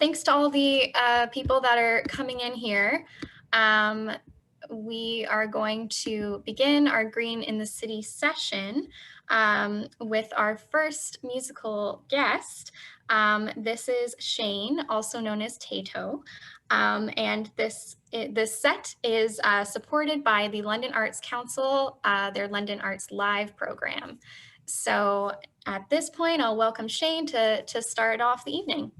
Thanks to all the people that are coming in here. We are going to begin our Green in the City session with our first musical guest. This is Shane, also known as TaToe. And this set is supported by the London Arts Council, their London Arts Live program. So at this point, I'll welcome Shane to start off the evening.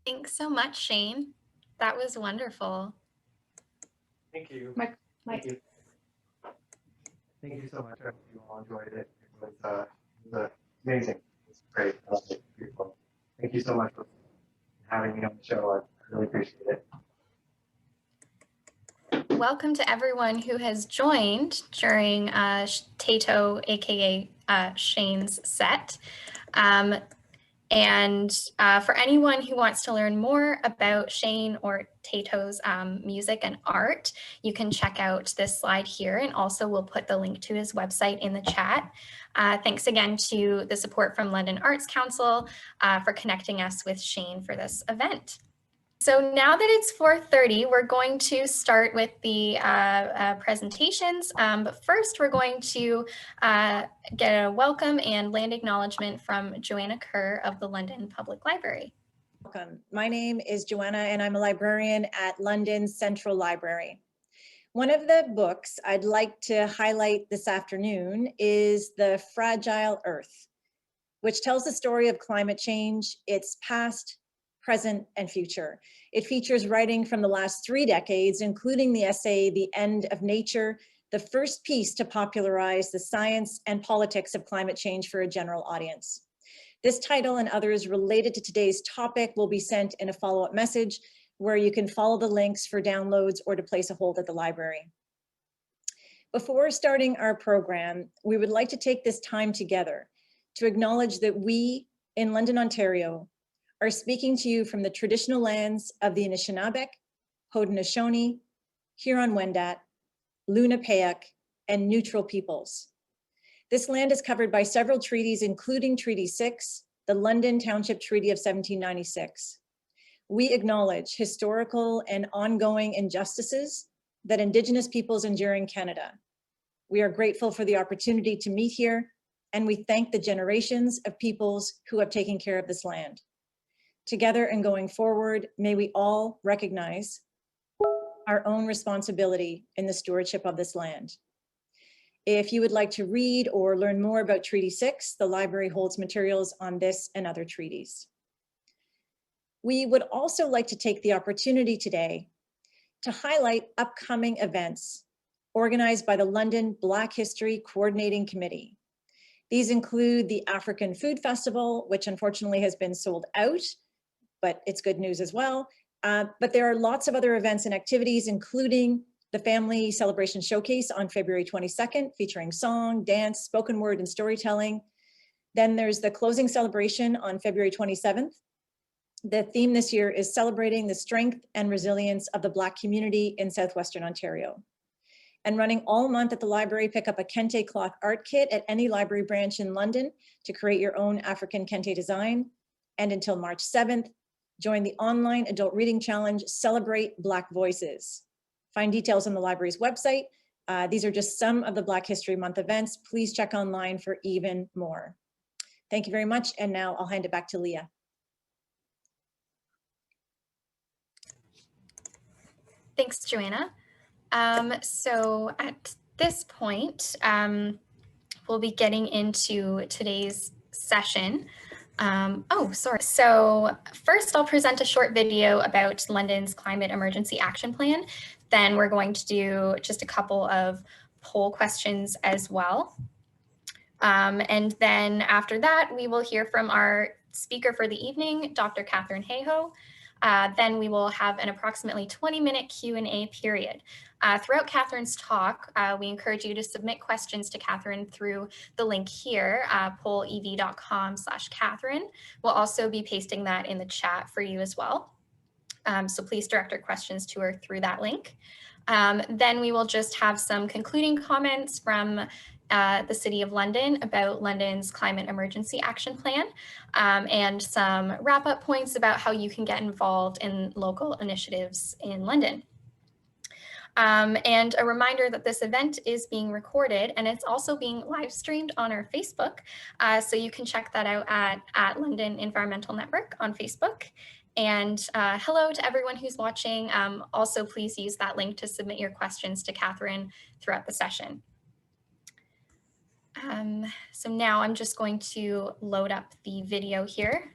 Thanks so much, Shane. That was wonderful. Thank you. Mike. Thank you. Thank you so much. I hope you all enjoyed it. It was amazing. It was great. I loved it. Beautiful. Thank you so much for having me on the show. I really appreciate it. Welcome to everyone who has joined during TaToe, aka Shane's set. And for anyone who wants to learn more about Shane or TaToe's music and art, you can check out this slide here, and also we'll put the link to his website in the chat. Thanks again to the support from London Arts Council for connecting us with Shane for this event. So now that it's 4:30, we're going to start with the presentations. But first, we're going to get a welcome and land acknowledgement from Joanna Kerr of the London Public Library. Welcome. My name is Joanna, and I'm a librarian at London Central Library. One of the books I'd like to highlight this afternoon is The Fragile Earth, which tells the story of climate change, its past, present, and future. It features writing from the last 3 decades, including the essay, The End of Nature, the first piece to popularize the science and politics of climate change for a general audience. This title and others related to today's topic will be sent in a follow-up message where you can follow the links for downloads or to place a hold at the library. Before starting our program, we would like to take this time together to acknowledge that we in London, Ontario, are speaking to you from the traditional lands of the Anishinaabe, Haudenosaunee, Huron-Wendat, Lenape, and neutral peoples. This land is covered by several treaties, including Treaty 6, the London Township Treaty of 1796. We acknowledge historical and ongoing injustices that Indigenous peoples endure in Canada. We are grateful for the opportunity to meet here, and we thank the generations of peoples who have taken care of this land. Together and going forward, may we all recognize our own responsibility in the stewardship of this land. If you would like to read or learn more about Treaty 6, the library holds materials on this and other treaties. We would also like to take the opportunity today to highlight upcoming events organized by the London Black History Coordinating Committee. These include the African Food Festival, which unfortunately has been sold out, but it's good news as well. But there are lots of other events and activities, including the Family Celebration Showcase on February 22nd, featuring song, dance, spoken word, and storytelling. Then there's the closing celebration on February 27th. The theme this year is celebrating the strength and resilience of the Black community in Southwestern Ontario. And running all month at the library, pick up a Kente cloth art kit at any library branch in London to create your own African Kente design. And until March 7th, join the online adult reading challenge, Celebrate Black Voices. Find details on the library's website. These are just some of the Black History Month events. Please check online for even more. Thank you very much. And now I'll hand it back to Leah. Thanks, Joanna. So at this point, we'll be getting into today's session. So first I'll present a short video about London's Climate Emergency Action Plan. Then we're going to do just a couple of poll questions as well. And then after that, we will hear from our speaker for the evening, Dr. Katharine Hayhoe. Then we will have an approximately 20-minute Q&A period. Throughout Katharine's talk, we encourage you to submit questions to Katharine through the link here, pollev.com/Katharine. We'll also be pasting that in the chat for you as well. So please direct your questions to her through that link. Then we will just have some concluding comments from the City of London about London's Climate Emergency Action Plan, and some wrap-up points about how you can get involved in local initiatives in London. And a reminder that this event is being recorded and it's also being live streamed on our Facebook. So you can check that out at London Environmental Network on Facebook. And hello to everyone who's watching. Also, please use that link to submit your questions to Katharine throughout the session. So now I'm just going to load up the video here.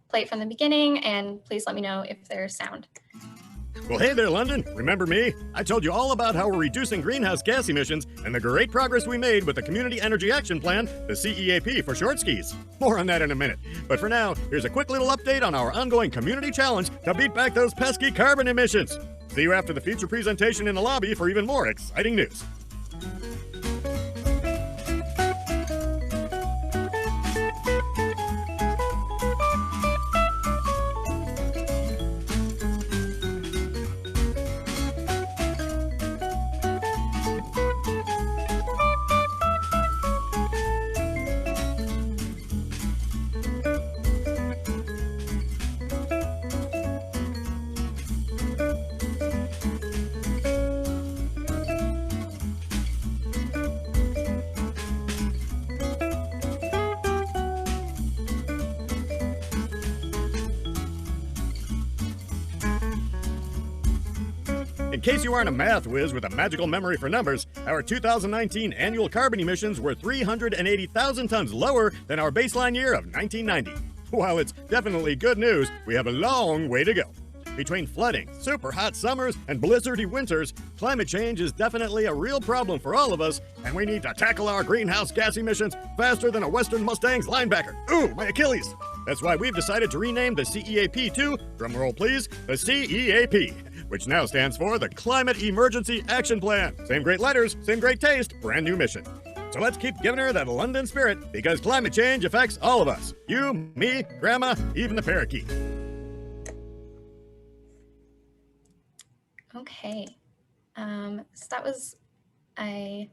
Play it from the beginning and please let me know if there's sound. Well, hey there, London. Remember me? I told you all about how we're reducing greenhouse gas emissions and the great progress we made with the Community Energy Action Plan, the CEAP for short skis. More on that in a minute. But for now, here's a quick little update on our ongoing community challenge to beat back those pesky carbon emissions. See you after the feature presentation in the lobby for even more exciting news. In case you aren't a math whiz with a magical memory for numbers, our 2019 annual carbon emissions were 380,000 tons lower than our baseline year of 1990. While it's definitely good news, we have a long way to go. Between flooding, super hot summers, and blizzardy winters, climate change is definitely a real problem for all of us, and we need to tackle our greenhouse gas emissions faster than a Western Mustang's linebacker. Ooh, my Achilles! That's why we've decided to rename the CEAP to, drumroll please, the CEAP, which now stands for the Climate Emergency Action Plan. Same great letters, same great taste, brand new mission. So let's keep giving her that London spirit, because climate change affects all of us. You, me, Grandma, even the parakeet. Okay, so that was a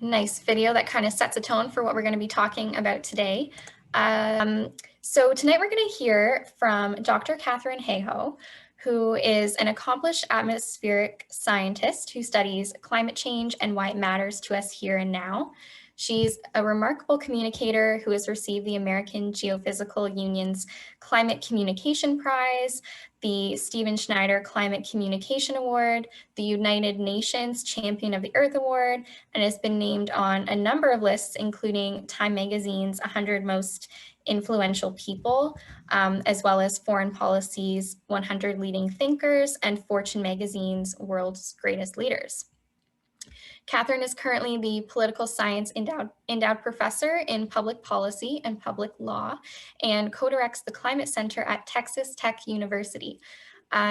nice video that kind of sets a tone for what we're going to be talking about today. So tonight we're going to hear from Dr. Katharine Hayhoe, who is an accomplished atmospheric scientist who studies climate change and why it matters to us here and now. She's a remarkable communicator who has received the American Geophysical Union's Climate Communication Prize, the Stephen Schneider Climate Communication Award, the United Nations Champion of the Earth Award, and has been named on a number of lists, including Time Magazine's 100 Most Influential People, as well as Foreign Policy's 100 Leading Thinkers and Fortune Magazine's World's Greatest Leaders. Katharine is currently the political science endowed professor in public policy and public law and co-directs the Climate Center at Texas Tech University.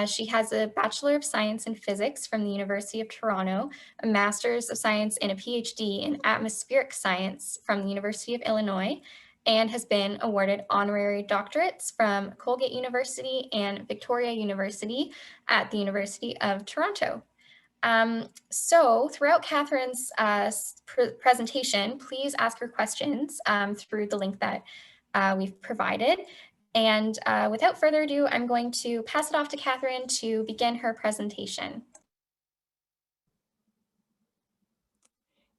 She has a Bachelor of Science in Physics from the University of Toronto, a Master's of Science and a PhD in Atmospheric Science from the University of Illinois, and has been awarded honorary doctorates from Colgate University and Victoria University at the University of Toronto. So throughout Katharine's presentation, please ask her questions through the link that we've provided. And without further ado, I'm going to pass it off to Katharine to begin her presentation.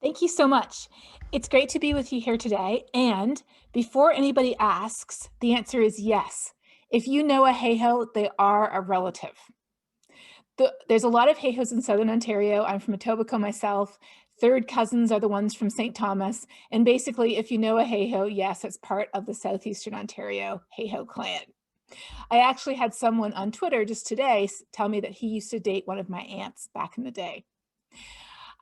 Thank you so much. It's great to be with you here today. And before anybody asks, the answer is yes. If you know a Hayhoe, they are a relative. There's a lot of Hayhoes in Southern Ontario. I'm from Etobicoke myself. Third cousins are the ones from St. Thomas. And basically, if you know a Hayhoe, yes, it's part of the Southeastern Ontario Hayhoe clan. I actually had someone on Twitter just today tell me that he used to date one of my aunts back in the day.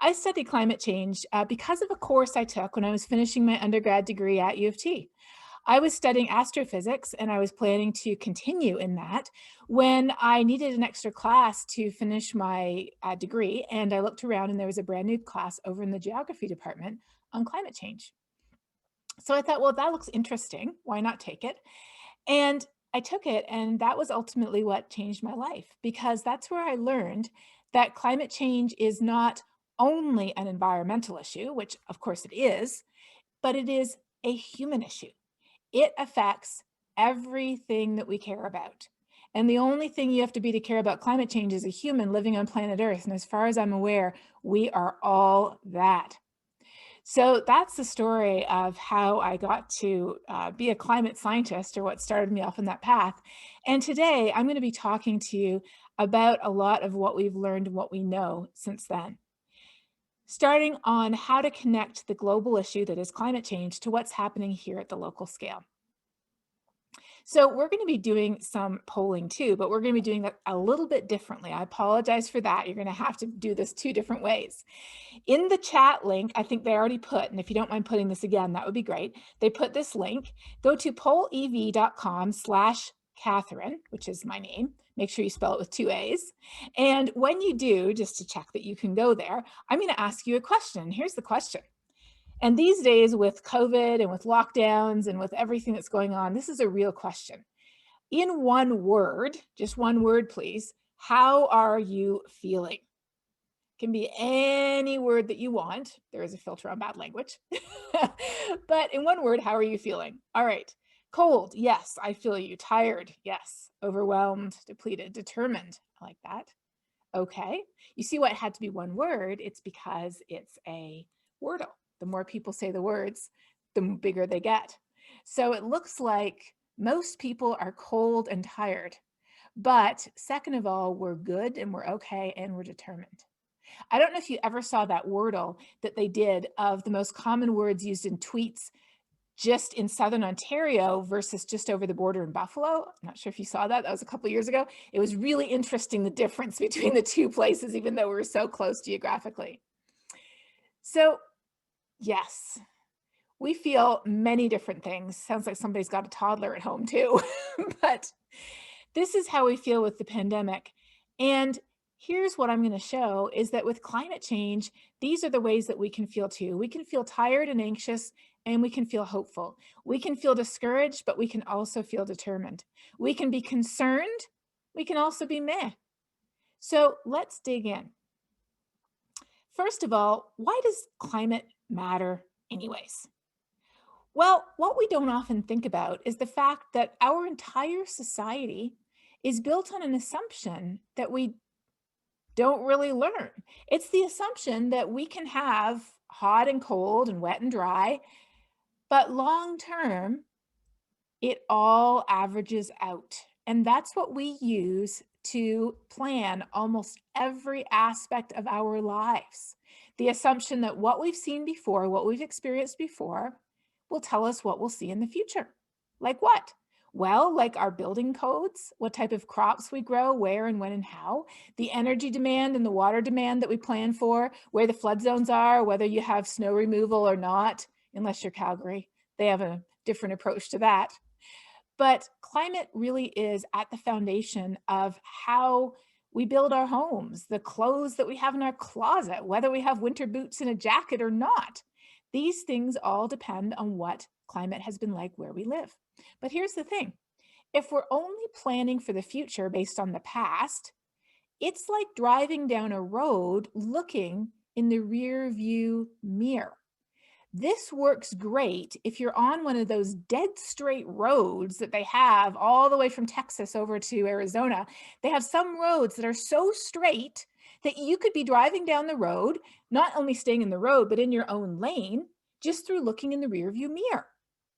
I studied climate change because of a course I took when I was finishing my undergrad degree at U of T. I was studying astrophysics and I was planning to continue in that when I needed an extra class to finish my degree. And I looked around and there was a brand new class over in the geography department on climate change. So I thought, well, that looks interesting. Why not take it? And I took it, and that was ultimately what changed my life, because that's where I learned that climate change is not only an environmental issue, which of course it is, but it is a human issue. It affects everything that we care about. And the only thing you have to be to care about climate change is a human living on planet Earth. And as far as I'm aware, we are all that. So that's the story of how I got to be a climate scientist, or what started me off on that path. And today I'm going to be talking to you about a lot of what we've learned and what we know since then. Starting on how to connect the global issue that is climate change to what's happening here at the local scale. So we're going to be doing some polling too, but we're going to be doing that a little bit differently. I apologize for that. You're going to have to do this 2 different ways. In the chat link, I think they already put, and if you don't mind putting this again, that would be great. They put this link. Go to pollev.com/Katharine, which is my name. Make sure you spell it with 2 A's. And when you do, just to check that you can go there, I'm going to ask you a question. Here's the question. And these days with COVID and with lockdowns and with everything that's going on, this is a real question. In one word, just one word, please, how are you feeling? Can be any word that you want. There is a filter on bad language. But in one word, how are you feeling? All right. Cold. Yes, I feel you. Tired. Yes. Overwhelmed, depleted, determined. I like that. Okay. You see why it had to be one word? It's because it's a wordle. The more people say the words, the bigger they get. So it looks like most people are cold and tired. But second of all, we're good and we're okay and we're determined. I don't know if you ever saw that wordle that they did of the most common words used in tweets just in Southern Ontario versus just over the border in Buffalo. I'm not sure if you saw that. That was a couple of years ago. It was really interesting, the difference between the 2 places, even though we're so close geographically. So yes, we feel many different things. Sounds like somebody's got a toddler at home too. But this is how we feel with the pandemic. And here's what I'm going to show is that with climate change, these are the ways that we can feel too. We can feel tired and anxious, and we can feel hopeful. We can feel discouraged, but we can also feel determined. We can be concerned. We can also be meh. So let's dig in. First of all, why does climate matter anyways? Well, what we don't often think about is the fact that our entire society is built on an assumption that we don't really learn. It's the assumption that we can have hot and cold and wet and dry, but long term, it all averages out. And that's what we use to plan almost every aspect of our lives. The assumption that what we've seen before, what we've experienced before, will tell us what we'll see in the future. Like what? Well, like our building codes, what type of crops we grow, where and when and how, the energy demand and the water demand that we plan for, where the flood zones are, whether you have snow removal or not, unless you're Calgary. They have a different approach to that. But climate really is at the foundation of how we build our homes, the clothes that we have in our closet, whether we have winter boots and a jacket or not. These things all depend on what climate has been like where we live. But here's the thing. If we're only planning for the future based on the past, it's like driving down a road looking in the rear view mirror. This works great if you're on one of those dead straight roads that they have all the way from Texas over to Arizona. They have some roads that are so straight that you could be driving down the road, not only staying in the road, but in your own lane, just through looking in the rear view mirror.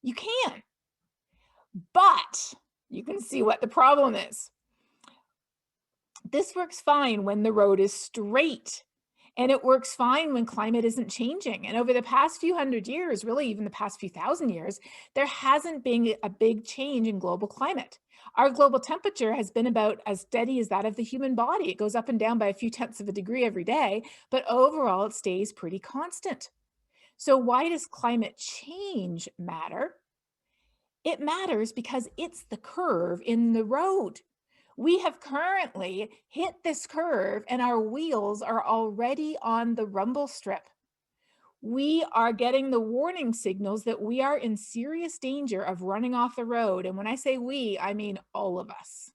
You can. But you can see what the problem is. This works fine when the road is straight And it works fine when climate isn't changing. And over the past few hundred years, really even the past few thousand years, there hasn't been a big change in global climate. Our global temperature has been about as steady as that of the human body. It goes up and down by a few tenths of a degree every day, but overall it stays pretty constant. So why does climate change matter? It matters because it's the curve in the road. We have currently hit this curve and our wheels are already on the rumble strip. We are getting the warning signals that we are in serious danger of running off the road. And when I say we, I mean all of us.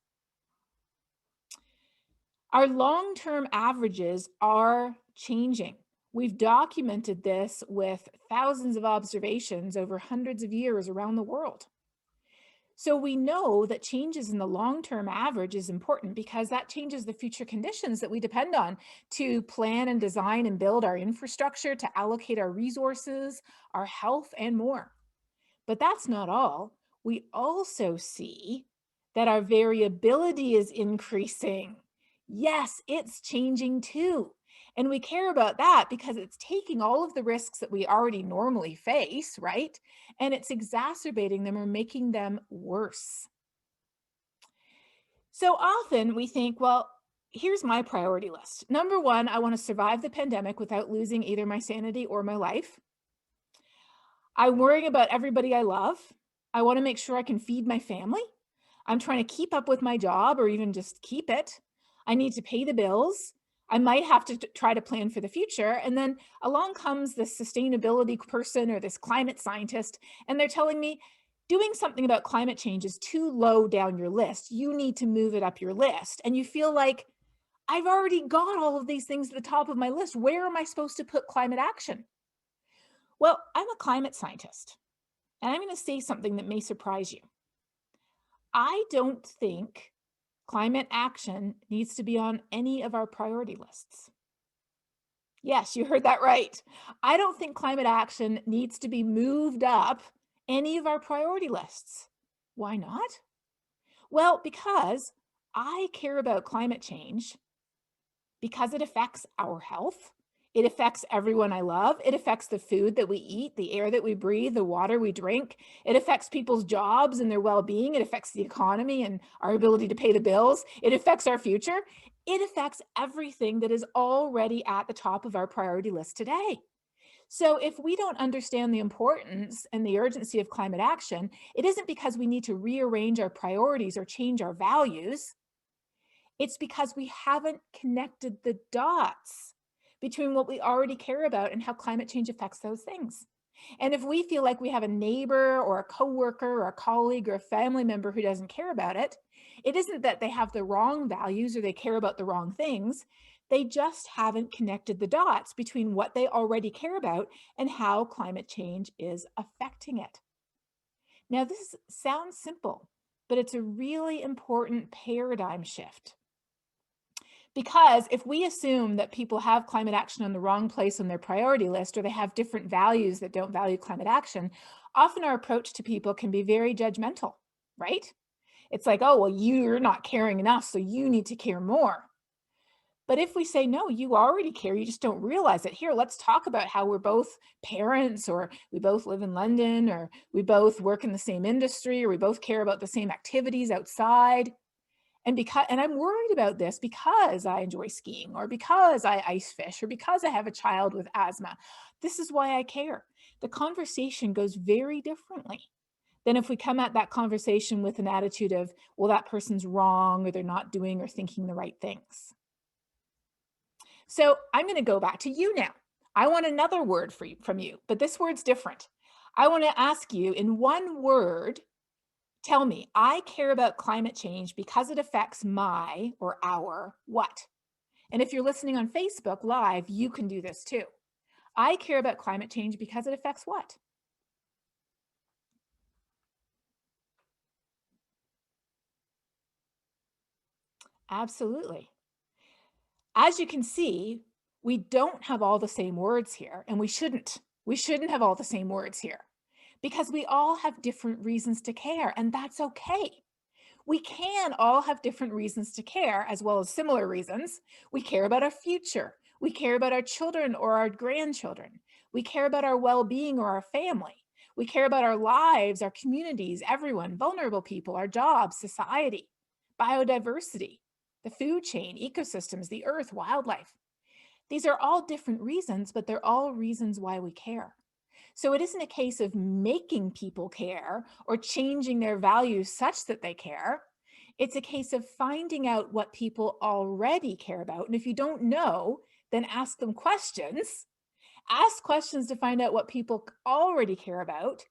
Our long-term averages are changing. We've documented this with thousands of observations over hundreds of years around the world. So we know that changes in the long-term average is important because that changes the future conditions that we depend on to plan and design and build our infrastructure, to allocate our resources, our health, and more. But that's not all. We also see that our variability is increasing. Yes, it's changing too. And we care about that because it's taking all of the risks that we already normally face, right? And it's exacerbating them or making them worse. So often we think, well, here's my priority list. Number one, I want to survive the pandemic without losing either my sanity or my life. I'm worrying about everybody I love. I want to make sure I can feed my family. I'm trying to keep up with my job or even just keep it. I need to pay the bills. I might have to try to plan for the future. And then along comes this sustainability person or this climate scientist, and they're telling me doing something about climate change is too low down your list. You need to move it up your list. And you feel like, I've already got all of these things at the top of my list. Where am I supposed to put climate action? Well, I'm a climate scientist, and I'm going to say something that may surprise you. I don't think climate action needs to be on any of our priority lists. Yes, you heard that right. I don't think climate action needs to be moved up any of our priority lists. Why not? Well, because I care about climate change because it affects our health. It affects everyone I love. It affects the food that we eat, the air that we breathe, the water we drink. It affects people's jobs and their well-being. It affects the economy and our ability to pay the bills. It affects our future. It affects everything that is already at the top of our priority list today. So if we don't understand the importance and the urgency of climate action, it isn't because we need to rearrange our priorities or change our values. It's because we haven't connected the dots between what we already care about and how climate change affects those things. And if we feel like we have a neighbor or a coworker or a colleague or a family member who doesn't care about it, it isn't that they have the wrong values or they care about the wrong things. They just haven't connected the dots between what they already care about and how climate change is affecting it. Now, this sounds simple, but it's a really important paradigm shift. Because if we assume that people have climate action on the wrong place on their priority list, or they have different values that don't value climate action, often our approach to people can be very judgmental, right? It's like, oh, well, you're not caring enough, so you need to care more. But if we say, no, you already care, you just don't realize it. Here, let's talk about how we're both parents, or we both live in London, or we both work in the same industry, or we both care about the same activities outside. And I'm worried about this because I enjoy skiing, or because I ice fish, or because I have a child with asthma. This is why I care. The conversation goes very differently than if we come at that conversation with an attitude of, well, that person's wrong, or they're not doing or thinking the right things. So I'm going to go back to you now. I want another word from you, but this word's different. I want to ask you in one word, tell me, I care about climate change because it affects my or our what? And if you're listening on Facebook Live, you can do this too. I care about climate change because it affects what? Absolutely. As you can see, we don't have all the same words here, and we shouldn't. We shouldn't have all the same words here because we all have different reasons to care, and that's okay. We can all have different reasons to care, as well as similar reasons. We care about our future. We care about our children or our grandchildren. We care about our well-being or our family. We care about our lives, our communities, everyone, vulnerable people, our jobs, society, biodiversity, the food chain, ecosystems, the earth, wildlife. These are all different reasons, but they're all reasons why we care. So it isn't a case of making people care or changing their values such that they care. It's a case of finding out what people already care about. And if you don't know, then ask them questions. Ask questions to find out what people already care about,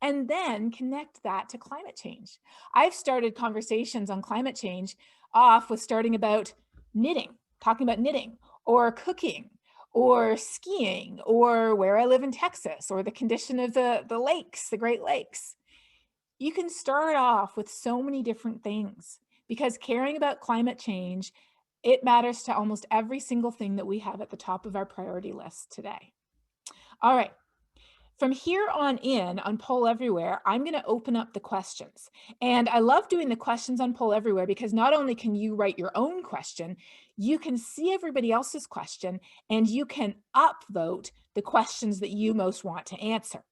and then connect that to climate change. I've started conversations on climate change off with starting about knitting, talking about knitting or cooking or skiing or where I live in Texas or the condition of the lakes, the Great Lakes. You can start off with so many different things because caring about climate change, it matters to almost every single thing that we have at the top of our priority list today. All right. From here on in on Poll Everywhere, I'm going to open up the questions. And I love doing the questions on Poll Everywhere because not only can you write your own question, you can see everybody else's question and you can upvote the questions that you most want to answer.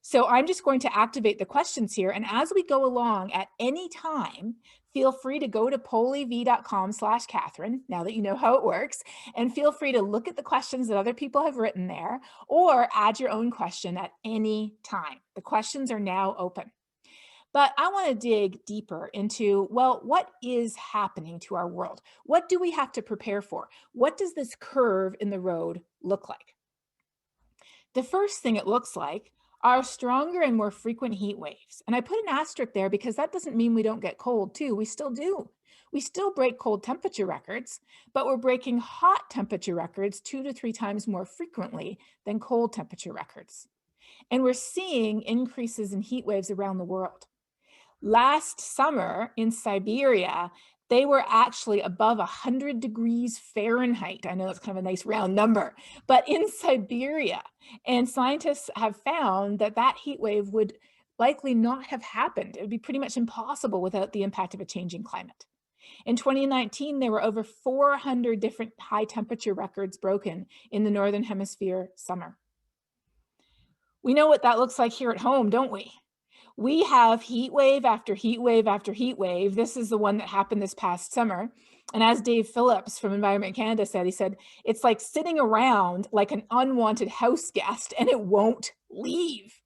So I'm just going to activate the questions here. And as we go along at any time, feel free to go to pollev.com/Katharine, now that you know how it works, and feel free to look at the questions that other people have written there or add your own question at any time. The questions are now open. But I want to dig deeper into, well, what is happening to our world? What do we have to prepare for? What does this curve in the road look like? The first thing it looks like are stronger and more frequent heat waves. And I put an asterisk there because that doesn't mean we don't get cold too. We still do. We still break cold temperature records, but we're breaking hot temperature records 2 to 3 times more frequently than cold temperature records. And we're seeing increases in heat waves around the world. Last summer in Siberia, they were actually above 100 degrees Fahrenheit. I know that's kind of a nice round number, but in Siberia. And scientists have found that that heat wave would likely not have happened. It would be pretty much impossible without the impact of a changing climate. In 2019, there were over 400 different high temperature records broken in the Northern Hemisphere summer. We know what that looks like here at home, don't we? We have heat wave after heat wave after heat wave. This is the one that happened this past summer. And as Dave Phillips from Environment Canada said, he said, it's like sitting around like an unwanted house guest and it won't leave.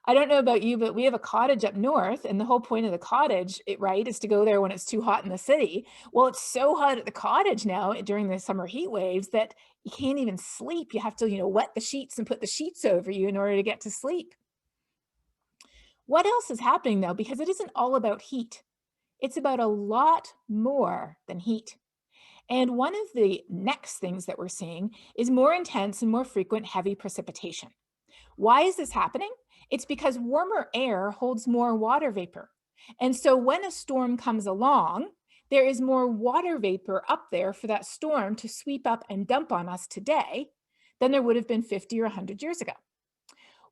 I don't know about you, but we have a cottage up north, and the whole point of the cottage, right, is to go there when it's too hot in the city. Well, it's so hot at the cottage now during the summer heat waves that you can't even sleep. You have to, wet the sheets and put the sheets over you in order to get to sleep. What else is happening though? Because it isn't all about heat. It's about a lot more than heat. And one of the next things that we're seeing is more intense and more frequent heavy precipitation. Why is this happening? It's because warmer air holds more water vapor. And so when a storm comes along, there is more water vapor up there for that storm to sweep up and dump on us today than there would have been 50 or 100 years ago.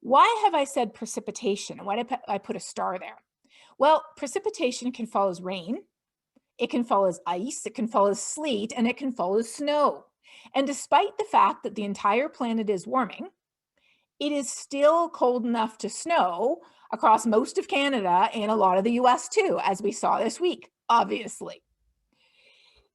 Why have I said precipitation? Why did I put a star there? Well, precipitation can fall as rain, it can fall as ice, it can fall as sleet, and it can fall as snow. And despite the fact that the entire planet is warming, it is still cold enough to snow across most of Canada and a lot of the US too, as we saw this week, obviously.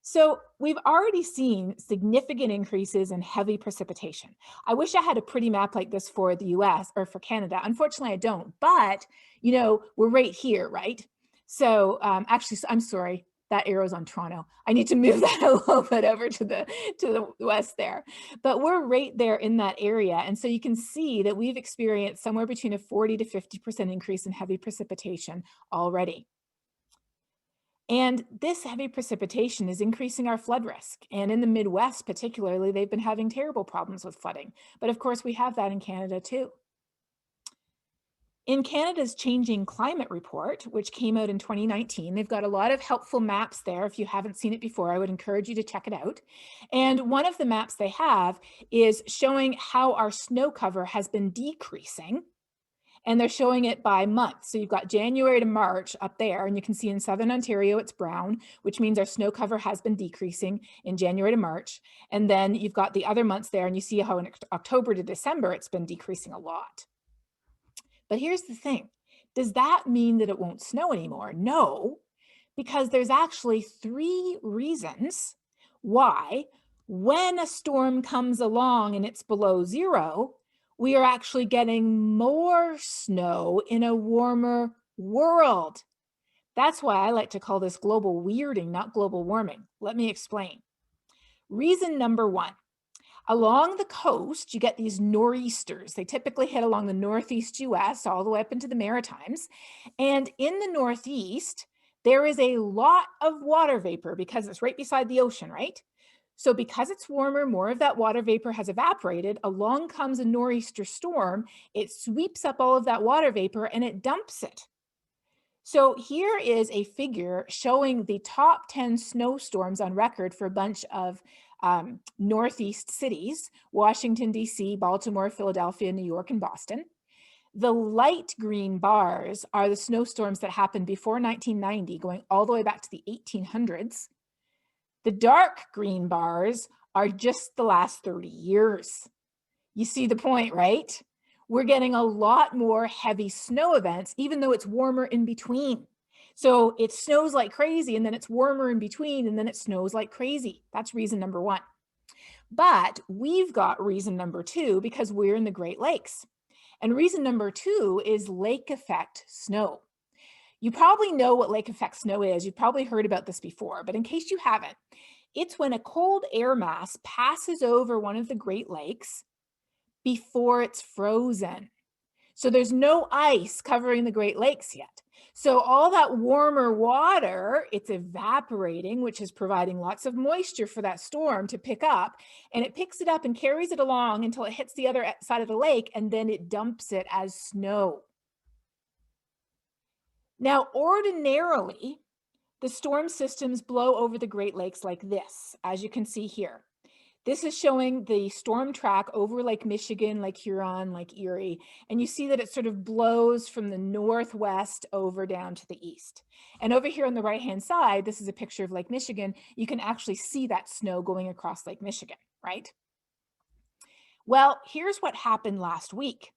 So we've already seen significant increases in heavy precipitation. I wish I had a pretty map like this for the US or for Canada. Unfortunately, I don't, but we're right here, right? So actually, I'm sorry, that arrow's on Toronto. I need to move that a little bit over to the west there, but we're right there in that area. And so you can see that we've experienced somewhere between a 40 to 50% increase in heavy precipitation already. And this heavy precipitation is increasing our flood risk. And in the Midwest, particularly, they've been having terrible problems with flooding. But of course, we have that in Canada too. In Canada's Changing Climate Report, which came out in 2019, they've got a lot of helpful maps there. If you haven't seen it before, I would encourage you to check it out. And one of the maps they have is showing how our snow cover has been decreasing And they're showing it by month. So you've got January to March up there, and you can see in Southern Ontario, it's brown, which means our snow cover has been decreasing in January to March. And then you've got the other months there, and you see how in October to December, it's been decreasing a lot. But here's the thing. Does that mean that it won't snow anymore? No, because there's actually 3 reasons why when a storm comes along and it's below 0, we are actually getting more snow in a warmer world. That's why I like to call this global weirding, not global warming. Let me explain. Reason number 1. Along the coast, you get these nor'easters. They typically hit along the northeast US, all the way up into the Maritimes. And in the Northeast, there is a lot of water vapor because it's right beside the ocean, right? So because it's warmer, more of that water vapor has evaporated. Along comes a nor'easter storm. It sweeps up all of that water vapor and it dumps it. So here is a figure showing the top 10 snowstorms on record for a bunch of Northeast cities: Washington, D.C., Baltimore, Philadelphia, New York, and Boston. The light green bars are the snowstorms that happened before 1990, going all the way back to the 1800s. The dark green bars are just the last 30 years. You see the point, right? We're getting a lot more heavy snow events, even though it's warmer in between. So it snows like crazy, and then it's warmer in between, and then it snows like crazy. That's reason number 1. But we've got reason number 2 because we're in the Great Lakes. And reason number 2 is lake effect snow. You probably know what lake effect snow is. You've probably heard about this before, but in case you haven't, it's when a cold air mass passes over one of the Great Lakes before it's frozen. So there's no ice covering the Great Lakes yet. So all that warmer water, it's evaporating, which is providing lots of moisture for that storm to pick up. And it picks it up and carries it along until it hits the other side of the lake, and then it dumps it as snow. Now, ordinarily, the storm systems blow over the Great Lakes like this, as you can see here. This is showing the storm track over Lake Michigan, Lake Huron, Lake Erie, and you see that it sort of blows from the northwest over down to the east. And over here on the right-hand side, this is a picture of Lake Michigan. You can actually see that snow going across Lake Michigan, right? Well, here's what happened last week.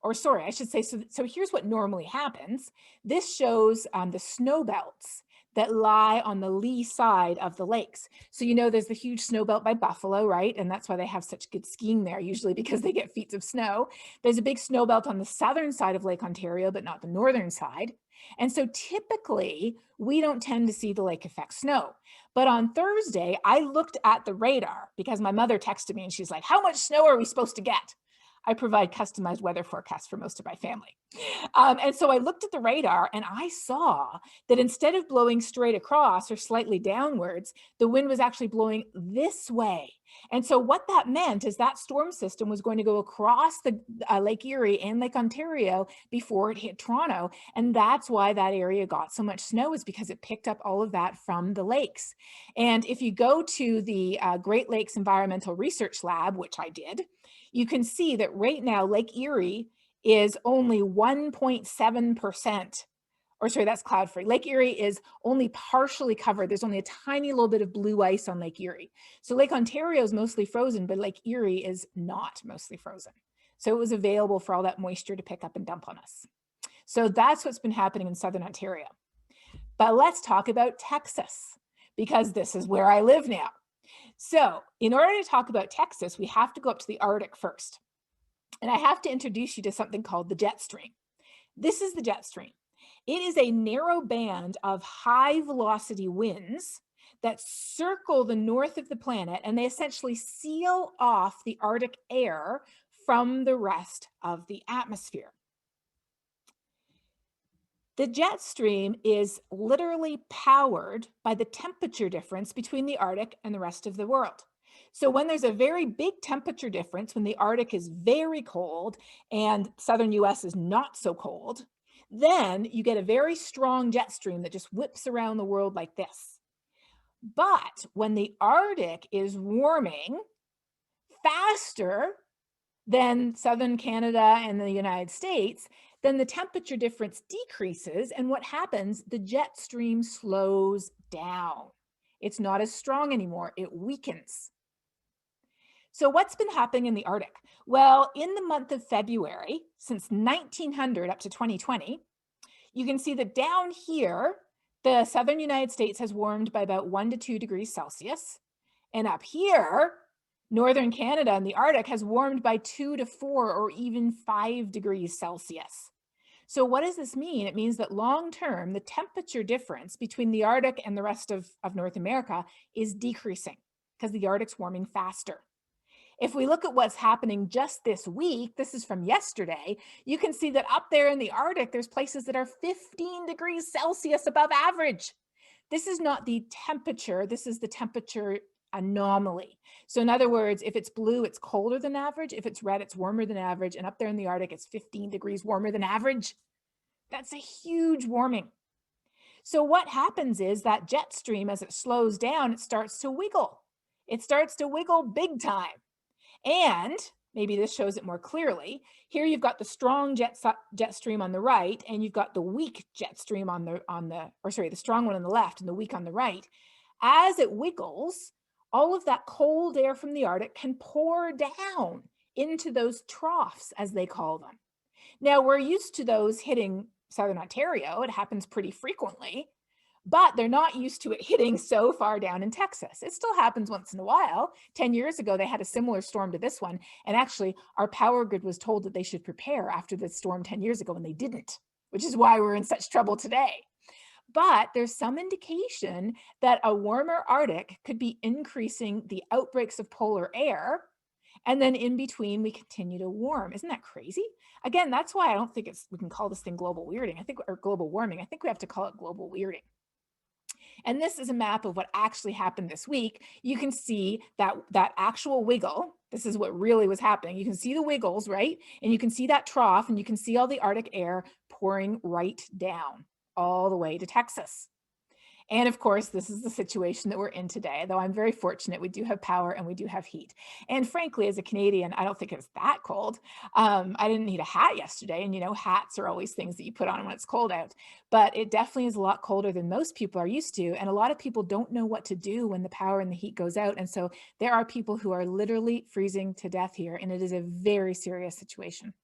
Or sorry, I should say, so here's what normally happens. This shows the snow belts that lie on the lee side of the lakes. So you know there's the huge snow belt by Buffalo, right? And that's why they have such good skiing there, usually because they get feet of snow. There's a big snow belt on the southern side of Lake Ontario, but not the northern side. And so typically, we don't tend to see the lake effect snow. But on Thursday, I looked at the radar because my mother texted me and she's like, how much snow are we supposed to get? I provide customized weather forecasts for most of my family. And so I looked at the radar and I saw that instead of blowing straight across or slightly downwards, the wind was actually blowing this way. And so what that meant is that storm system was going to go across the Lake Erie and Lake Ontario before it hit Toronto. And that's why that area got so much snow, is because it picked up all of that from the lakes. And if you go to the Great Lakes Environmental Research Lab, which I did, you can see that right now Lake Erie is only 1.7%, or sorry, that's cloud free. Lake Erie is only partially covered. There's only a tiny little bit of blue ice on Lake Erie. So Lake Ontario is mostly frozen, but Lake Erie is not mostly frozen. So it was available for all that moisture to pick up and dump on us. So that's what's been happening in Southern Ontario. But let's talk about Texas, because this is where I live now. So in order to talk about Texas, we have to go up to the Arctic first. And I have to introduce you to something called the jet stream. This is the jet stream. It is a narrow band of high velocity winds that circle the north of the planet, and they essentially seal off the Arctic air from the rest of the atmosphere. The jet stream is literally powered by the temperature difference between the Arctic and the rest of the world. So when there's a very big temperature difference, when the Arctic is very cold and southern US is not so cold, then you get a very strong jet stream that just whips around the world like this. But when the Arctic is warming faster than southern Canada and the United States, then the temperature difference decreases, and what happens? The jet stream slows down. It's not as strong anymore, it weakens. So what's been happening in the Arctic? Well, in the month of February, since 1900 up to 2020, you can see that down here, the southern United States has warmed by about 1 to 2 degrees Celsius. And up here, northern Canada and the Arctic has warmed by 2 to 4 or even 5 degrees Celsius. So what does this mean? It means that long term, the temperature difference between the Arctic and the rest of North America is decreasing because the Arctic's warming faster. If we look at what's happening just this week, this is from yesterday, you can see that up there in the Arctic, there's places that are 15 degrees Celsius above average. This is not the temperature, this is the temperature anomaly. So in other words, if it's blue, it's colder than average. If it's red, it's warmer than average. And up there in the Arctic, it's 15 degrees warmer than average. That's a huge warming. So what happens is that jet stream, as it slows down, it starts to wiggle. It starts to wiggle big time. And maybe this shows it more clearly. Here you've got the strong jet stream on the right, and you've got the weak jet stream the strong one on the left and the weak on the right. As it wiggles, all of that cold air from the Arctic can pour down into those troughs, as they call them. Now, we're used to those hitting southern Ontario. It happens pretty frequently. But they're not used to it hitting so far down in Texas. It still happens once in a while. 10 years ago, they had a similar storm to this one. And actually, our power grid was told that they should prepare after the storm 10 years ago, and they didn't, which is why we're in such trouble today. But there's some indication that a warmer Arctic could be increasing the outbreaks of polar air. And then in between, we continue to warm. Isn't that crazy? Again, that's why I don't think we can call this thing global weirding. Or global warming. I think we have to call it global weirding. And this is a map of what actually happened this week. You can see that actual wiggle. This is what really was happening. You can see the wiggles, right? And you can see that trough, and you can see all the Arctic air pouring right down all the way to Texas. And of course, this is the situation that we're in today, though I'm very fortunate. We do have power and we do have heat. And frankly, as a Canadian, I don't think it's that cold. I didn't need a hat yesterday. And hats are always things that you put on when it's cold out. But it definitely is a lot colder than most people are used to. And a lot of people don't know what to do when the power and the heat goes out. And so there are people who are literally freezing to death here. And it is a very serious situation.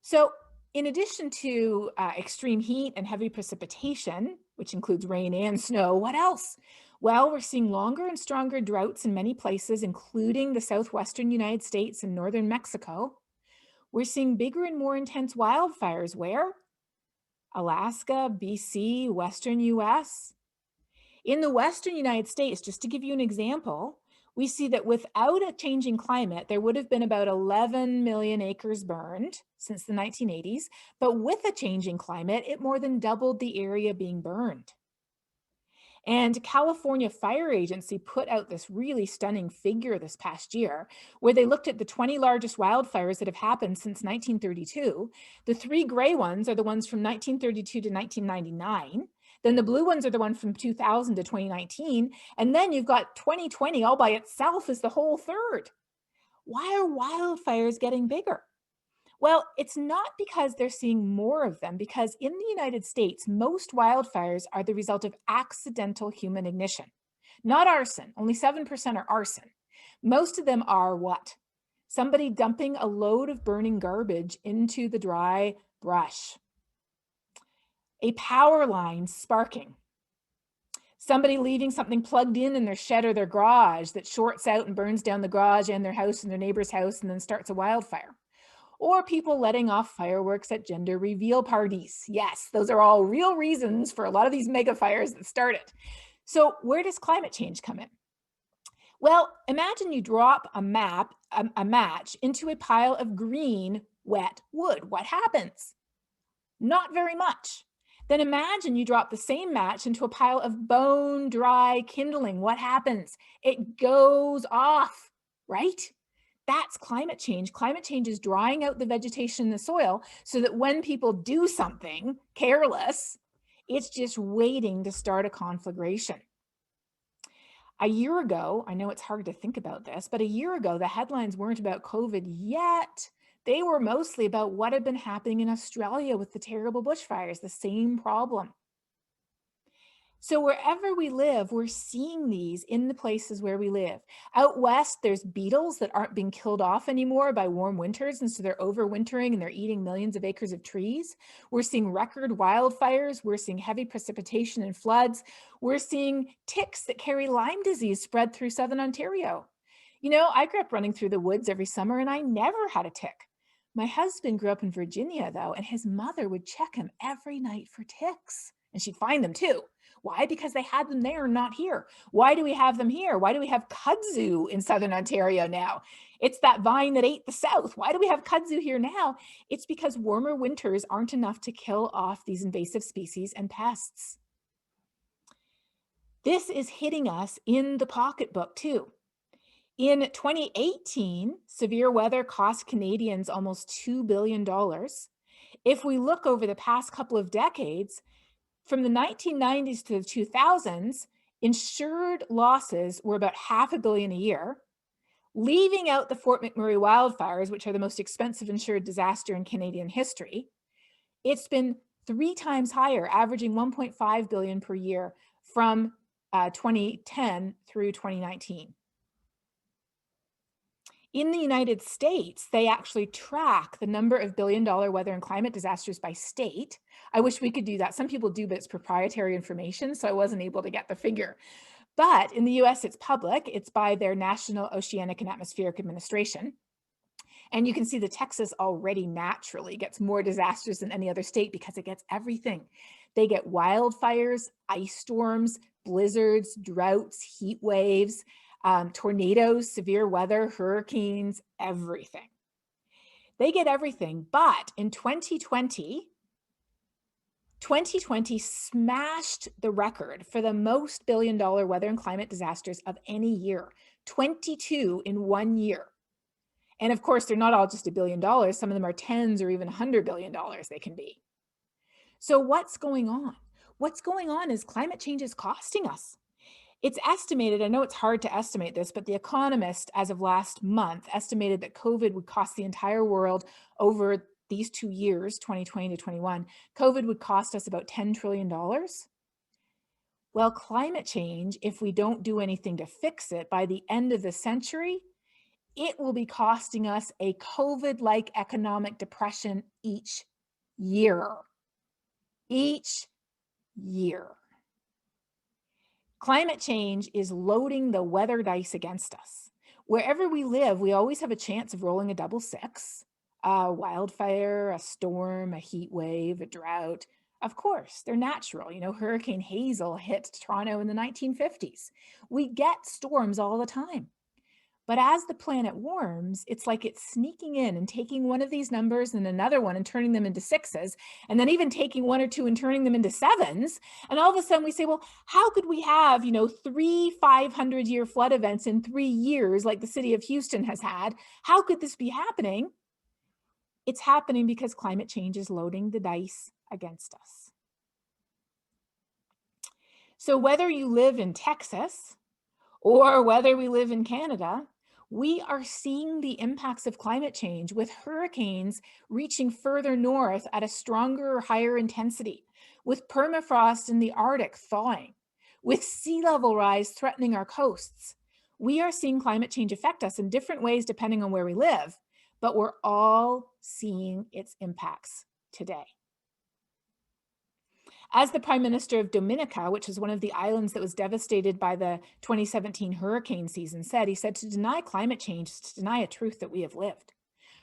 So in addition to extreme heat and heavy precipitation, which includes rain and snow, what else? Well, we're seeing longer and stronger droughts in many places, including the southwestern United States and northern Mexico. We're seeing bigger and more intense wildfires. Where? Alaska, BC, western US. In the western United States, just to give you an example, we see that without a changing climate, there would have been about 11 million acres burned since the 1980s. But with a changing climate, it more than doubled the area being burned. And California Fire Agency put out this really stunning figure this past year, where they looked at the 20 largest wildfires that have happened since 1932. The 3 gray ones are the ones from 1932 to 1999. Then the blue ones are the ones from 2000 to 2019. And then you've got 2020 all by itself is the whole third. Why are wildfires getting bigger? Well, it's not because they're seeing more of them, because in the United States, most wildfires are the result of accidental human ignition. Not arson, only 7% are arson. Most of them are what? Somebody dumping a load of burning garbage into the dry brush. A power line sparking. Somebody leaving something plugged in their shed or their garage that shorts out and burns down the garage and their house and their neighbor's house and then starts a wildfire. Or people letting off fireworks at gender reveal parties. Yes, those are all real reasons for a lot of these mega fires that started. So where does climate change come in? Well, imagine you drop a match into a pile of green, wet wood. What happens? Not very much. Then imagine you drop the same match into a pile of bone dry kindling. What happens? It goes off, right? That's climate change. Climate change is drying out the vegetation in the soil so that when people do something careless, it's just waiting to start a conflagration. A year ago, I know it's hard to think about this, but a year ago, the headlines weren't about COVID yet. They were mostly about what had been happening in Australia with the terrible bushfires, the same problem. So wherever we live, we're seeing these in the places where we live. Out west, there's beetles that aren't being killed off anymore by warm winters, and so they're overwintering and they're eating millions of acres of trees. We're seeing record wildfires. We're seeing heavy precipitation and floods. We're seeing ticks that carry Lyme disease spread through southern Ontario. You know, I grew up running through the woods every summer and I never had a tick. My husband grew up in Virginia though, and his mother would check him every night for ticks, and she'd find them too. Why? Because they had them there, not here. Why do we have them here? Why do we have kudzu in southern Ontario now? It's that vine that ate the south. Why do we have kudzu here now? It's because warmer winters aren't enough to kill off these invasive species and pests. This is hitting us in the pocketbook too. In 2018, severe weather cost Canadians almost $2 billion. If we look over the past couple of decades, from the 1990s to the 2000s, insured losses were about $500 million a year, leaving out the Fort McMurray wildfires, which are the most expensive insured disaster in Canadian history. It's been 3 times higher, averaging $1.5 billion per year from 2010 through 2019. In the United States, they actually track the number of billion-dollar weather and climate disasters by state. I wish we could do that. Some people do, but it's proprietary information, so I wasn't able to get the figure. But in the US, it's public. It's by their National Oceanic and Atmospheric Administration. And you can see that Texas already naturally gets more disasters than any other state because it gets everything. They get wildfires, ice storms, blizzards, droughts, heat waves, tornadoes, severe weather, hurricanes, everything. They get everything. But in 2020 smashed the record for the most billion-dollar weather and climate disasters of any year, 22 in 1 year. And of course, they're not all just $1 billion. Some of them are tens or even $100 billion they can be. So what's going on? What's going on is climate change is costing us. It's estimated, I know it's hard to estimate this, but The Economist, as of last month, estimated that COVID would cost the entire world over these 2 years, 2020 to 21, COVID would cost us about $10 trillion. Well, climate change, if we don't do anything to fix it, by the end of the century, it will be costing us a COVID-like economic depression each year. Each year. Climate change is loading the weather dice against us. Wherever we live, we always have a chance of rolling a double six, a wildfire, a storm, a heat wave, a drought. Of course, they're natural. You know, Hurricane Hazel hit Toronto in the 1950s. We get storms all the time. But as the planet warms, it's like it's sneaking in and taking one of these numbers and another one and turning them into sixes, and then even taking 1 or 2 and turning them into sevens. And all of a sudden we say, well, how could we have, 3 500-year flood events in 3 years like the city of Houston has had? How could this be happening? It's happening because climate change is loading the dice against us. So whether you live in Texas or whether we live in Canada, we are seeing the impacts of climate change with hurricanes reaching further north at a stronger or higher intensity, with permafrost in the Arctic thawing, with sea level rise threatening our coasts. We are seeing climate change affect us in different ways depending on where we live, but we're all seeing its impacts today. As the Prime Minister of Dominica, which is one of the islands that was devastated by the 2017 hurricane season, said, he said, to deny climate change is to deny a truth that we have lived.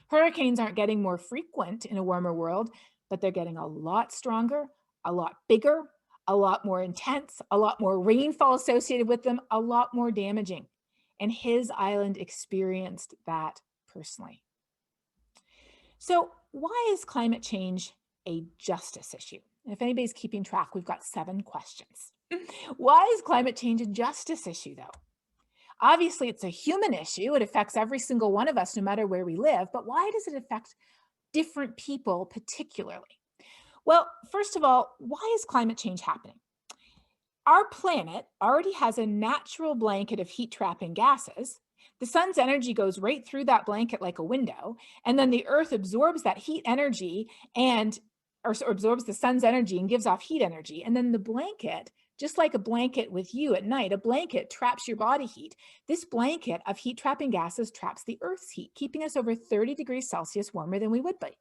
Hurricanes aren't getting more frequent in a warmer world, but they're getting a lot stronger, a lot bigger, a lot more intense, a lot more rainfall associated with them, a lot more damaging. And his island experienced that personally. So why is climate change a justice issue? And if anybody's keeping track, we've got 7 questions. Why is climate change a justice issue, though? Obviously, it's a human issue. It affects every single one of us, no matter where we live. But why does it affect different people particularly? Well, first of all, why is climate change happening? Our planet already has a natural blanket of heat-trapping gases The sun's energy goes right through that blanket like a window, and then the earth absorbs that heat energy or absorbs the sun's energy and gives off heat energy. And then the blanket, just like a blanket with you at night, a blanket traps your body heat. This blanket of heat trapping gases traps the Earth's heat, keeping us over 30 degrees Celsius warmer than we would be.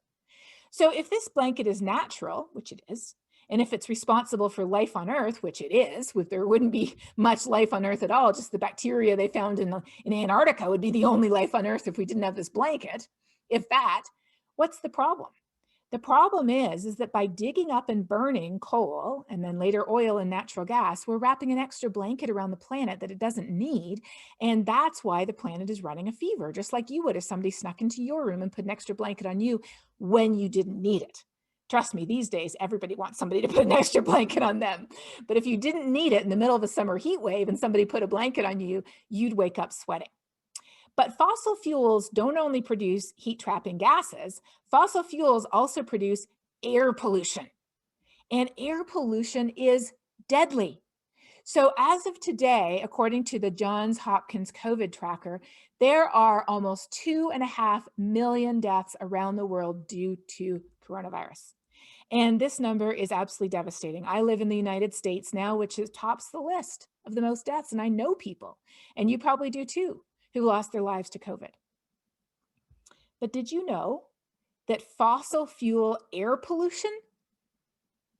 So if this blanket is natural, which it is, and if it's responsible for life on Earth, which it is, there wouldn't be much life on Earth at all, just the bacteria they found in Antarctica would be the only life on Earth if we didn't have this blanket. If that, what's the problem? The problem is that by digging up and burning coal and then later oil and natural gas, we're wrapping an extra blanket around the planet that it doesn't need. And that's why the planet is running a fever, just like you would if somebody snuck into your room and put an extra blanket on you when you didn't need it. Trust me, these days, everybody wants somebody to put an extra blanket on them. But if you didn't need it in the middle of a summer heat wave and somebody put a blanket on you, you'd wake up sweating. But fossil fuels don't only produce heat trapping gases, fossil fuels also produce air pollution. And air pollution is deadly. So as of today, according to the Johns Hopkins COVID tracker, there are almost 2.5 million deaths around the world due to coronavirus. And this number is absolutely devastating. I live in the United States now, which tops the list of the most deaths. And I know people, and you probably do too, who lost their lives to COVID. But did you know that fossil fuel air pollution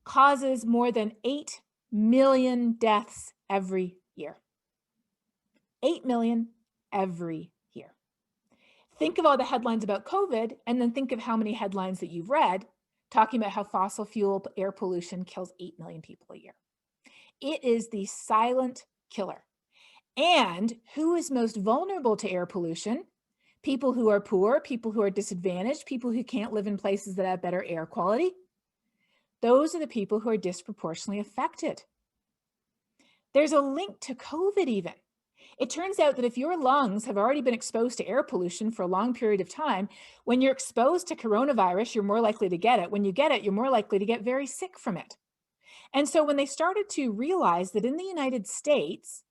causes more than 8 million deaths every year? 8 million every year. Think of all the headlines about COVID, and then think of how many headlines that you've read talking about how fossil fuel air pollution kills 8 million people a year. It is the silent killer. And who is most vulnerable to air pollution? People who are poor, people who are disadvantaged, people who can't live in places that have better air quality. Those are the people who are disproportionately affected. There's a link to COVID even. It turns out that if your lungs have already been exposed to air pollution for a long period of time, when you're exposed to coronavirus, you're more likely to get it. When you get it, you're more likely to get very sick from it. And so when they started to realize that in the United States,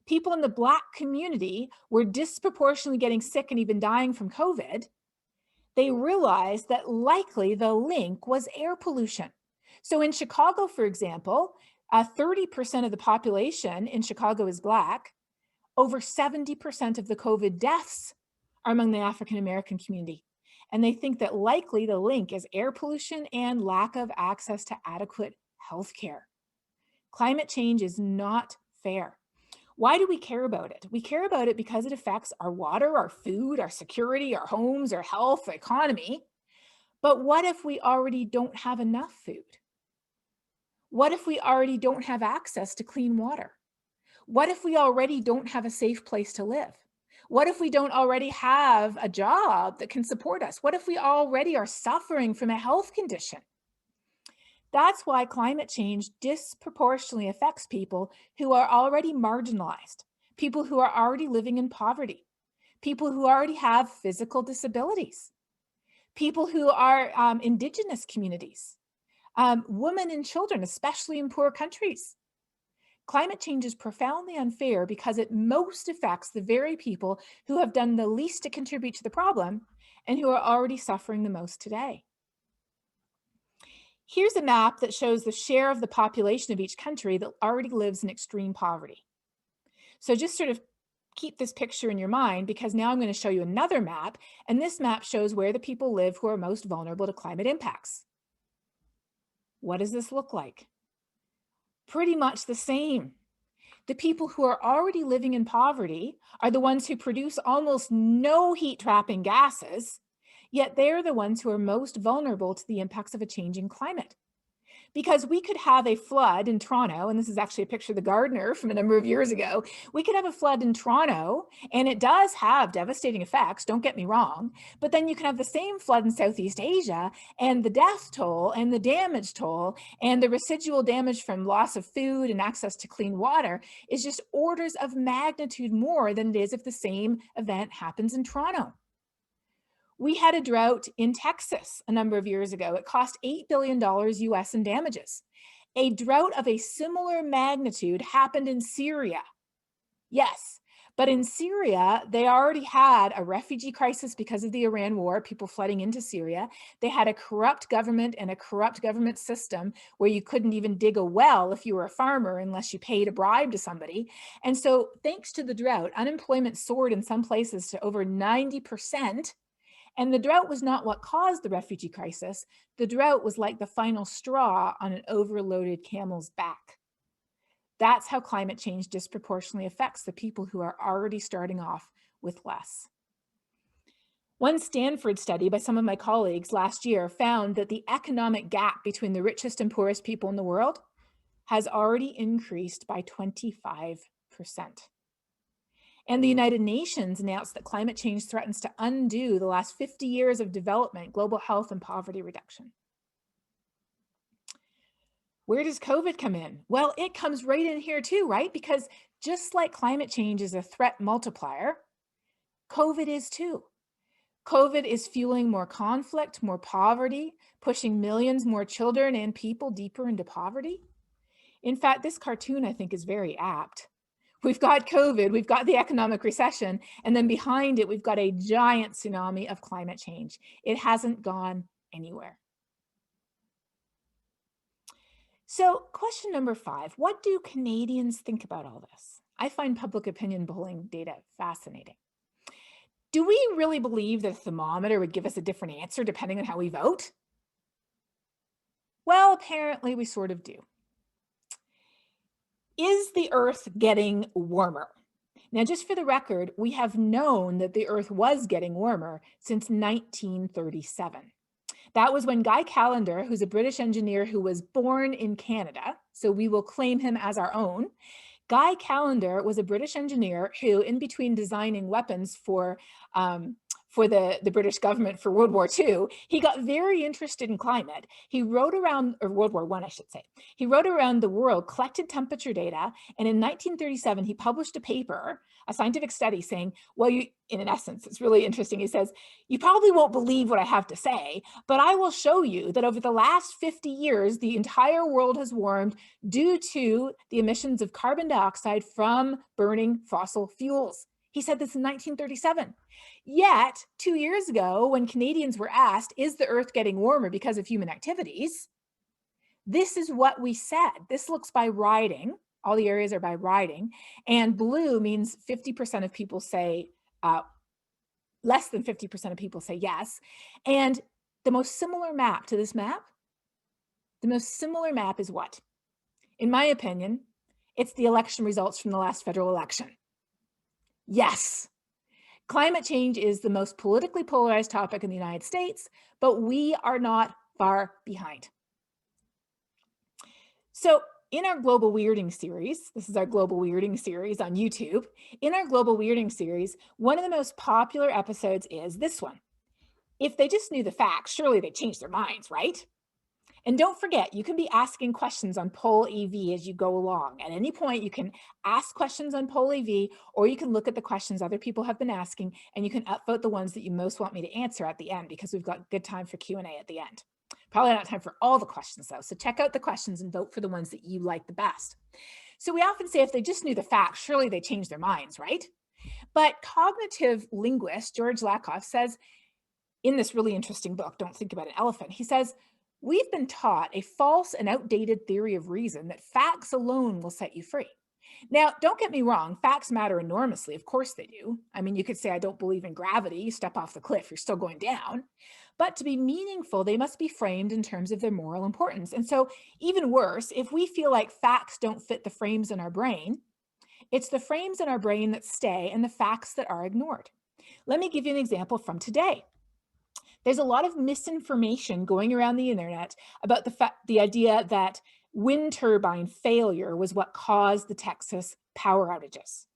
people in the Black community were disproportionately getting sick and even dying from COVID, they realized that likely the link was air pollution. So in Chicago, for example, 30% of the population in Chicago is Black. Over 70% of the COVID deaths are among the African-American community. And they think that likely the link is air pollution and lack of access to adequate health care. Climate change is not fair. Why do we care about it? We care about it because it affects our water, our food, our security, our homes, our health, economy. But what if we already don't have enough food? What if we already don't have access to clean water? What if we already don't have a safe place to live? What if we don't already have a job that can support us? What if we already are suffering from a health condition? That's why climate change disproportionately affects people who are already marginalized, people who are already living in poverty, people who already have physical disabilities, people who are indigenous communities, women and children, especially in poor countries. Climate change is profoundly unfair because it most affects the very people who have done the least to contribute to the problem and who are already suffering the most today. Here's a map that shows the share of the population of each country that already lives in extreme poverty. So just sort of keep this picture in your mind, because now I'm going to show you another map, and this map shows where the people live who are most vulnerable to climate impacts. What does this look like? Pretty much the same. The people who are already living in poverty are the ones who produce almost no heat trapping gases, yet they're the ones who are most vulnerable to the impacts of a changing climate. Because we could have a flood in Toronto, and this is actually a picture of the gardener from a number of years ago. We could have a flood in Toronto, and it does have devastating effects, don't get me wrong, but then you can have the same flood in Southeast Asia, and the death toll and the damage toll and the residual damage from loss of food and access to clean water is just orders of magnitude more than it is if the same event happens in Toronto. We had a drought in Texas a number of years ago. It cost $8 billion US in damages. A drought of a similar magnitude happened in Syria. Yes, But in Syria, they already had a refugee crisis because of the Iran war, people flooding into Syria. They had a corrupt government and a corrupt government system where you couldn't even dig a well if you were a farmer unless you paid a bribe to somebody. And so thanks to the drought, unemployment soared in some places to over 90%. And the drought was not what caused the refugee crisis. The drought was like the final straw on an overloaded camel's back. That's how climate change disproportionately affects the people who are already starting off with less. One Stanford study by some of my colleagues last year found that the economic gap between the richest and poorest people in the world has already increased by 25%. And the United Nations announced that climate change threatens to undo the last 50 years of development, global health, and poverty reduction. Where does COVID come in? Well, it comes right in here too, right? Because just like climate change is a threat multiplier, COVID is too. COVID is fueling more conflict, more poverty, pushing millions more children and people deeper into poverty. In fact, this cartoon, I think, is very apt. We've got COVID, we've got the economic recession, and then behind it, we've got a giant tsunami of climate change. It hasn't gone anywhere. So question number 5, what do Canadians think about all this? I find public opinion polling data fascinating. Do we really believe that a thermometer would give us a different answer depending on how we vote? Well, apparently we sort of do. Is the Earth getting warmer? Now, just for the record, we have known that the Earth was getting warmer since 1937. That was when Guy Callender, who's a British engineer who was born in Canada, so we will claim him as our own. Guy Callender was a British engineer who, in between designing weapons for the British government for World War II, he got very interested in climate. He rode around, or World War I, I should say. He rode around the world, collected temperature data, and in 1937, he published a paper, a scientific study saying, well, in essence, it's really interesting. He says, you probably won't believe what I have to say, but I will show you that over the last 50 years, the entire world has warmed due to the emissions of carbon dioxide from burning fossil fuels. He said this in 1937. Yet, 2 years ago, when Canadians were asked, is the Earth getting warmer because of human activities? This is what we said. This looks by riding. All the areas are by riding. And blue means 50% of people say, less than 50% of people say yes. And the most similar map to this map, the most similar map is what? In my opinion, it's the election results from the last federal election. Yes, climate change is the most politically polarized topic in the United States, but we are not far behind. So in our Global Weirding series, this is our Global Weirding series on YouTube. In our Global Weirding series, one of the most popular episodes is this one. If they just knew the facts, surely they'd change their minds, right? And don't forget, you can be asking questions on Poll AV as you go along. At any point, you can ask questions on Poll AV, or you can look at the questions other people have been asking, and you can upvote the ones that you most want me to answer at the end, because we've got good time for Q&A at the end. Probably not time for all the questions though. So check out the questions and vote for the ones that you like the best. So we often say if they just knew the facts, surely they change their minds, right? But cognitive linguist George Lakoff says in this really interesting book, Don't Think About an Elephant, he says, we've been taught a false and outdated theory of reason that facts alone will set you free. Now, don't get me wrong, facts matter enormously. Of course they do. I mean, you could say, I don't believe in gravity. You step off the cliff, you're still going down. But to be meaningful, they must be framed in terms of their moral importance. And so even worse, if we feel like facts don't fit the frames in our brain, it's the frames in our brain that stay and the facts that are ignored. Let me give you an example from today. There's a lot of misinformation going around the internet about the idea that wind turbine failure was what caused the Texas power outages.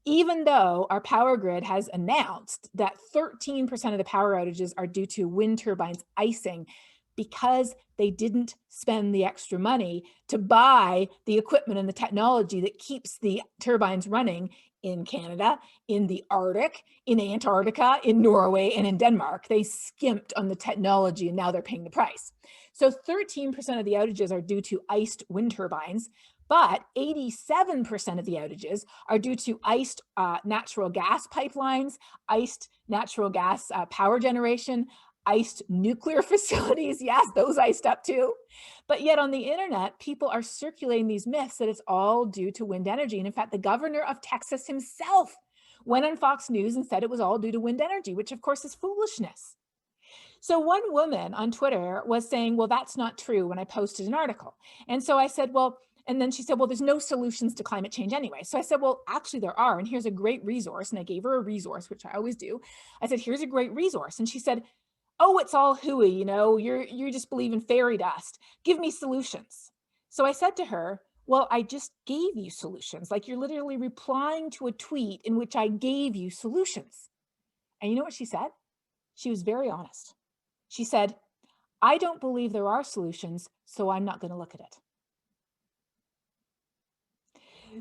Even though our power grid has announced that 13% of the power outages are due to wind turbines icing because they didn't spend the extra money to buy the equipment and the technology that keeps the turbines running in Canada, in the Arctic, in Antarctica, in Norway, and in Denmark. They skimped on the technology and now they're paying the price. So 13% of the outages are due to iced wind turbines, But 87% of the outages are due to iced natural gas pipelines, iced natural gas power generation, iced nuclear facilities. Yes, those iced up too. But yet on the internet, people are circulating these myths that it's all due to wind energy. And in fact, the governor of Texas himself went on Fox News and said it was all due to wind energy, which of course is foolishness. So one woman on Twitter was saying, well, that's not true, when I posted an article. And so I said, well, and then she said, well, there's no solutions to climate change anyway. So I said, well, actually there are, and here's a great resource. And I gave her a resource, which I always do. I said, here's a great resource. And she said, oh, it's all hooey, you know, you just believe in fairy dust. Give me solutions. So I said to her, well, I just gave you solutions. Like, you're literally replying to a tweet in which I gave you solutions. And you know what she said? She was very honest. She said, I don't believe there are solutions, so I'm not going to look at it.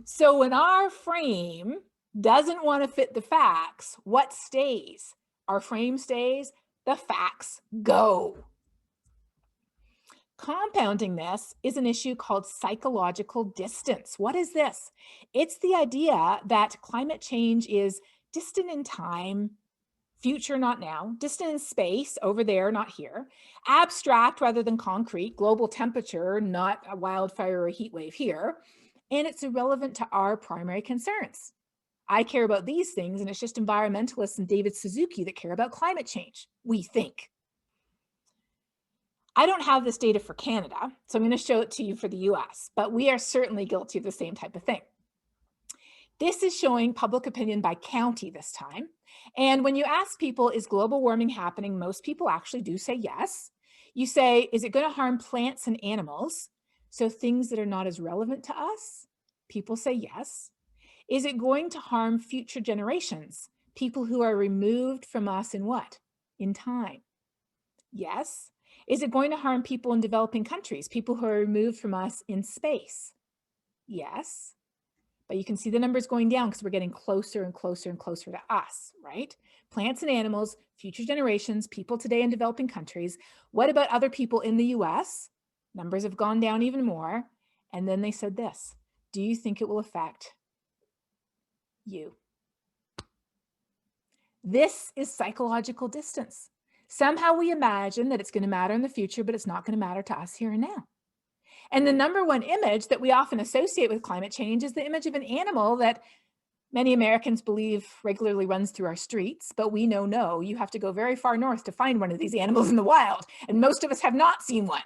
So when our frame doesn't want to fit the facts, what stays? Our frame stays, the facts go. Compounding this is an issue called psychological distance. What is this? It's the idea that climate change is distant in time, future, not now, distant in space, over there, not here, abstract rather than concrete, global temperature, not a wildfire or a heat wave here, and it's irrelevant to our primary concerns. I care about these things, and it's just environmentalists and David Suzuki that care about climate change, we think. I don't have this data for Canada, so I'm going to show it to you for the US, but we are certainly guilty of the same type of thing. This is showing public opinion by county this time. And when you ask people, is global warming happening? Most people actually do say yes. You say, is it going to harm plants and animals? So things that are not as relevant to us, people say yes. Is it going to harm future generations? People who are removed from us in what? In time. Yes. Is it going to harm people in developing countries? People who are removed from us in space? Yes. But you can see the numbers going down because we're getting closer and closer and closer to us, right? Plants and animals, future generations, people today in developing countries. What about other people in the US? Numbers have gone down even more. And then they said this, do you think it will affect you? This is psychological distance. Somehow we imagine that it's going to matter in the future, but it's not going to matter to us here and now. And the number one image that we often associate with climate change is the image of an animal that many Americans believe regularly runs through our streets, but we know, no, you have to go very far north to find one of these animals in the wild, and most of us have not seen one.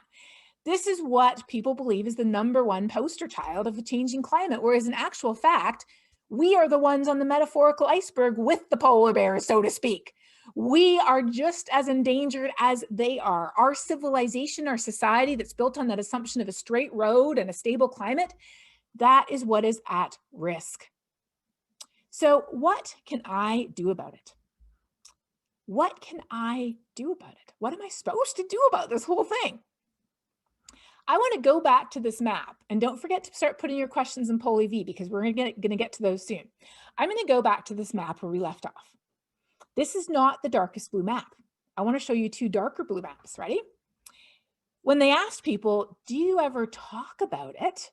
This is what people believe is the number one poster child of the changing climate, whereas in actual fact, we are the ones on the metaphorical iceberg with the polar bears, so to speak. We are just as endangered as they are. Our civilization, our society that's built on that assumption of a straight road and a stable climate, that is what is at risk. So what can I do about it? What can I do about it? What am I supposed to do about this whole thing? I want to go back to this map, and don't forget to start putting your questions in Poll EV because we're going to get to those soon. I'm going to go back to this map where we left off. This is not the darkest blue map. I want to show you two darker blue maps. Ready? When they asked people, do you ever talk about it?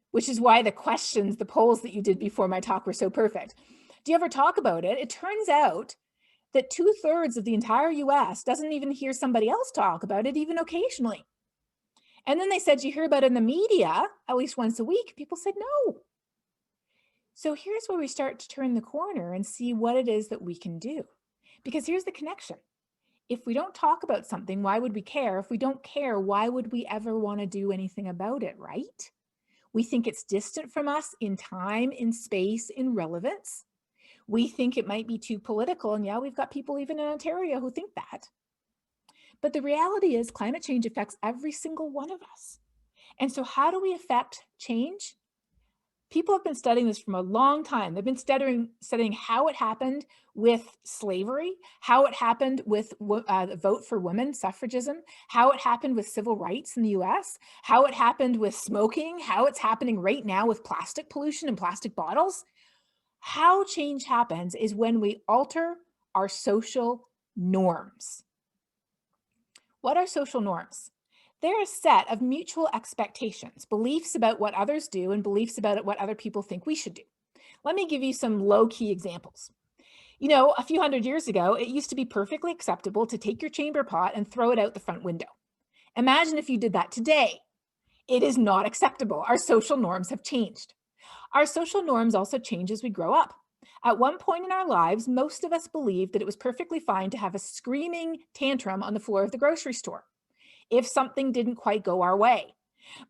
Which is why the questions, the polls that you did before my talk were so perfect. Do you ever talk about it? It turns out that 2/3 of the entire US doesn't even hear somebody else talk about it, even occasionally. And then they said, you hear about it in the media at least once a week. People said no. So here's where we start to turn the corner and see what it is that we can do. Because here's the connection. If we don't talk about something, why would we care? If we don't care, why would we ever want to do anything about it, right? We think it's distant from us in time, in space, in relevance. We think it might be too political. And yeah, we've got people even in Ontario who think that. But the reality is climate change affects every single one of us. And so how do we affect change? People have been studying this from a long time. They've been studying how it happened with slavery, how it happened with the vote for women, suffragism, how it happened with civil rights in the US, how it happened with smoking, how it's happening right now with plastic pollution and plastic bottles. How change happens is when we alter our social norms. What are social norms? They're a set of mutual expectations, beliefs about what others do and beliefs about what other people think we should do. Let me give you some low-key examples. You know, a few hundred years ago, it used to be perfectly acceptable to take your chamber pot and throw it out the front window. Imagine if you did that today. It is not acceptable. Our social norms have changed. Our social norms also change as we grow up. At one point in our lives, most of us believed that it was perfectly fine to have a screaming tantrum on the floor of the grocery store if something didn't quite go our way.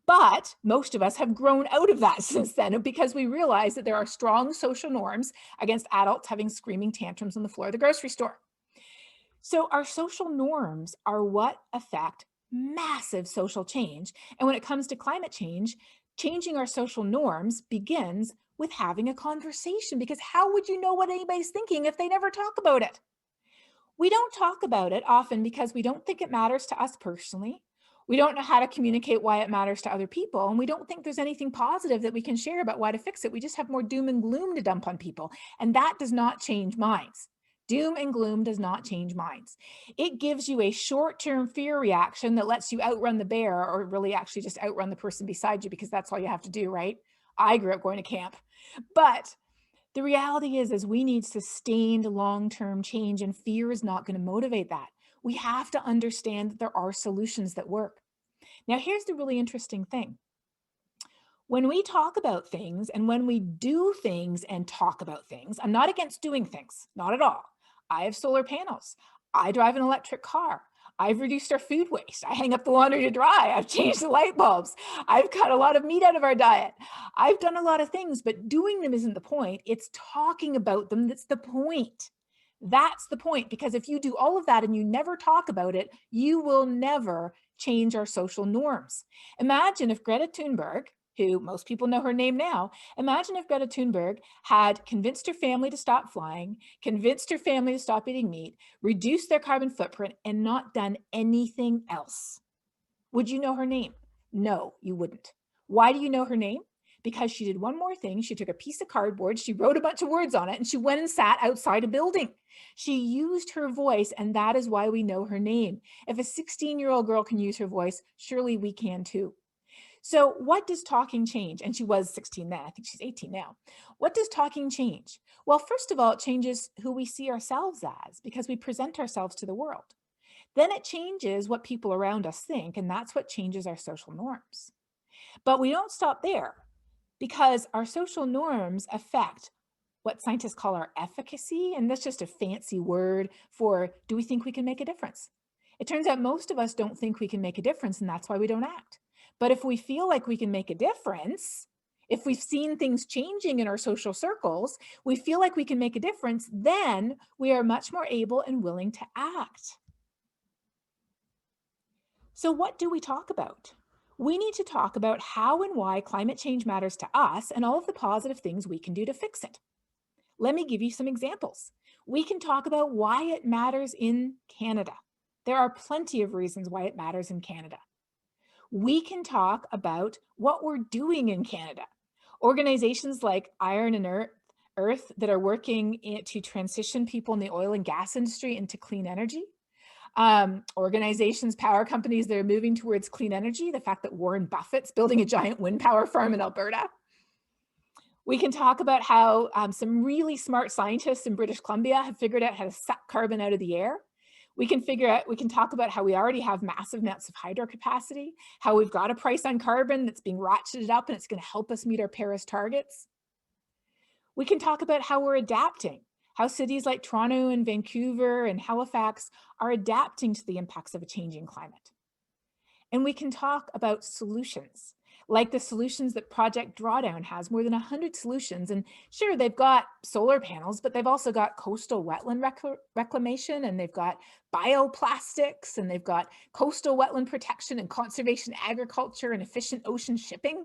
But most of us have grown out of that since then because we realize that there are strong social norms against adults having screaming tantrums on the floor of the grocery store. So our social norms are what affect massive social change. And when it comes to climate change, changing our social norms begins with having a conversation, because how would you know what anybody's thinking if they never talk about it? We don't talk about it often because we don't think it matters to us personally. We don't know how to communicate why it matters to other people. And we don't think there's anything positive that we can share about why to fix it. We just have more doom and gloom to dump on people. And that does not change minds. Doom and gloom does not change minds. It gives you a short-term fear reaction that lets you outrun the bear, or really actually just outrun the person beside you, because that's all you have to do, right? I grew up going to camp. But the reality is we need sustained long-term change, and fear is not going to motivate that. We have to understand that there are solutions that work. Now, here's the really interesting thing. When we talk about things and when we do things and talk about things, I'm not against doing things, not at all. I have solar panels. I drive an electric car. I've reduced our food waste. I hang up the laundry to dry. I've changed the light bulbs. I've cut a lot of meat out of our diet. I've done a lot of things, but doing them isn't the point. It's talking about them that's the point. That's the point, because if you do all of that and you never talk about it, you will never change our social norms. Imagine if Greta Thunberg, who most people know her name now, imagine if Greta Thunberg had convinced her family to stop flying, convinced her family to stop eating meat, reduced their carbon footprint, and not done anything else. Would you know her name? No, you wouldn't. Why do you know her name? Because she did one more thing. She took a piece of cardboard, she wrote a bunch of words on it, and she went and sat outside a building. She used her voice, and that is why we know her name. If a 16-year-old girl can use her voice, surely we can too. So what does talking change? And she was 16 then, I think she's 18 now. What does talking change? Well, first of all, it changes who we see ourselves as, because we present ourselves to the world. Then it changes what people around us think, and that's what changes our social norms. But we don't stop there, because our social norms affect what scientists call our efficacy, and that's just a fancy word for, do we think we can make a difference? It turns out most of us don't think we can make a difference, and that's why we don't act. But if we feel like we can make a difference, if we've seen things changing in our social circles, we feel like we can make a difference, then we are much more able and willing to act. So what do we talk about? We need to talk about how and why climate change matters to us and all of the positive things we can do to fix it. Let me give you some examples. We can talk about why it matters in Canada. There are plenty of reasons why it matters in Canada. We can talk about what we're doing in Canada. Organizations like Iron and Earth that are working to transition people in the oil and gas industry into clean energy. Organizations, power companies that are moving towards clean energy. The fact that Warren Buffett's building a giant wind power farm in Alberta. We can talk about how some really smart scientists in British Columbia have figured out how to suck carbon out of the air. We can talk about how we already have massive amounts of hydro capacity, how we've got a price on carbon that's being ratcheted up and it's going to help us meet our Paris targets. We can talk about how we're adapting, how cities like Toronto and Vancouver and Halifax are adapting to the impacts of a changing climate. And we can talk about solutions, like the solutions that Project Drawdown has, more than 100 solutions. And sure, they've got solar panels, but they've also got coastal wetland reclamation, and they've got bioplastics, and they've got coastal wetland protection and conservation agriculture and efficient ocean shipping.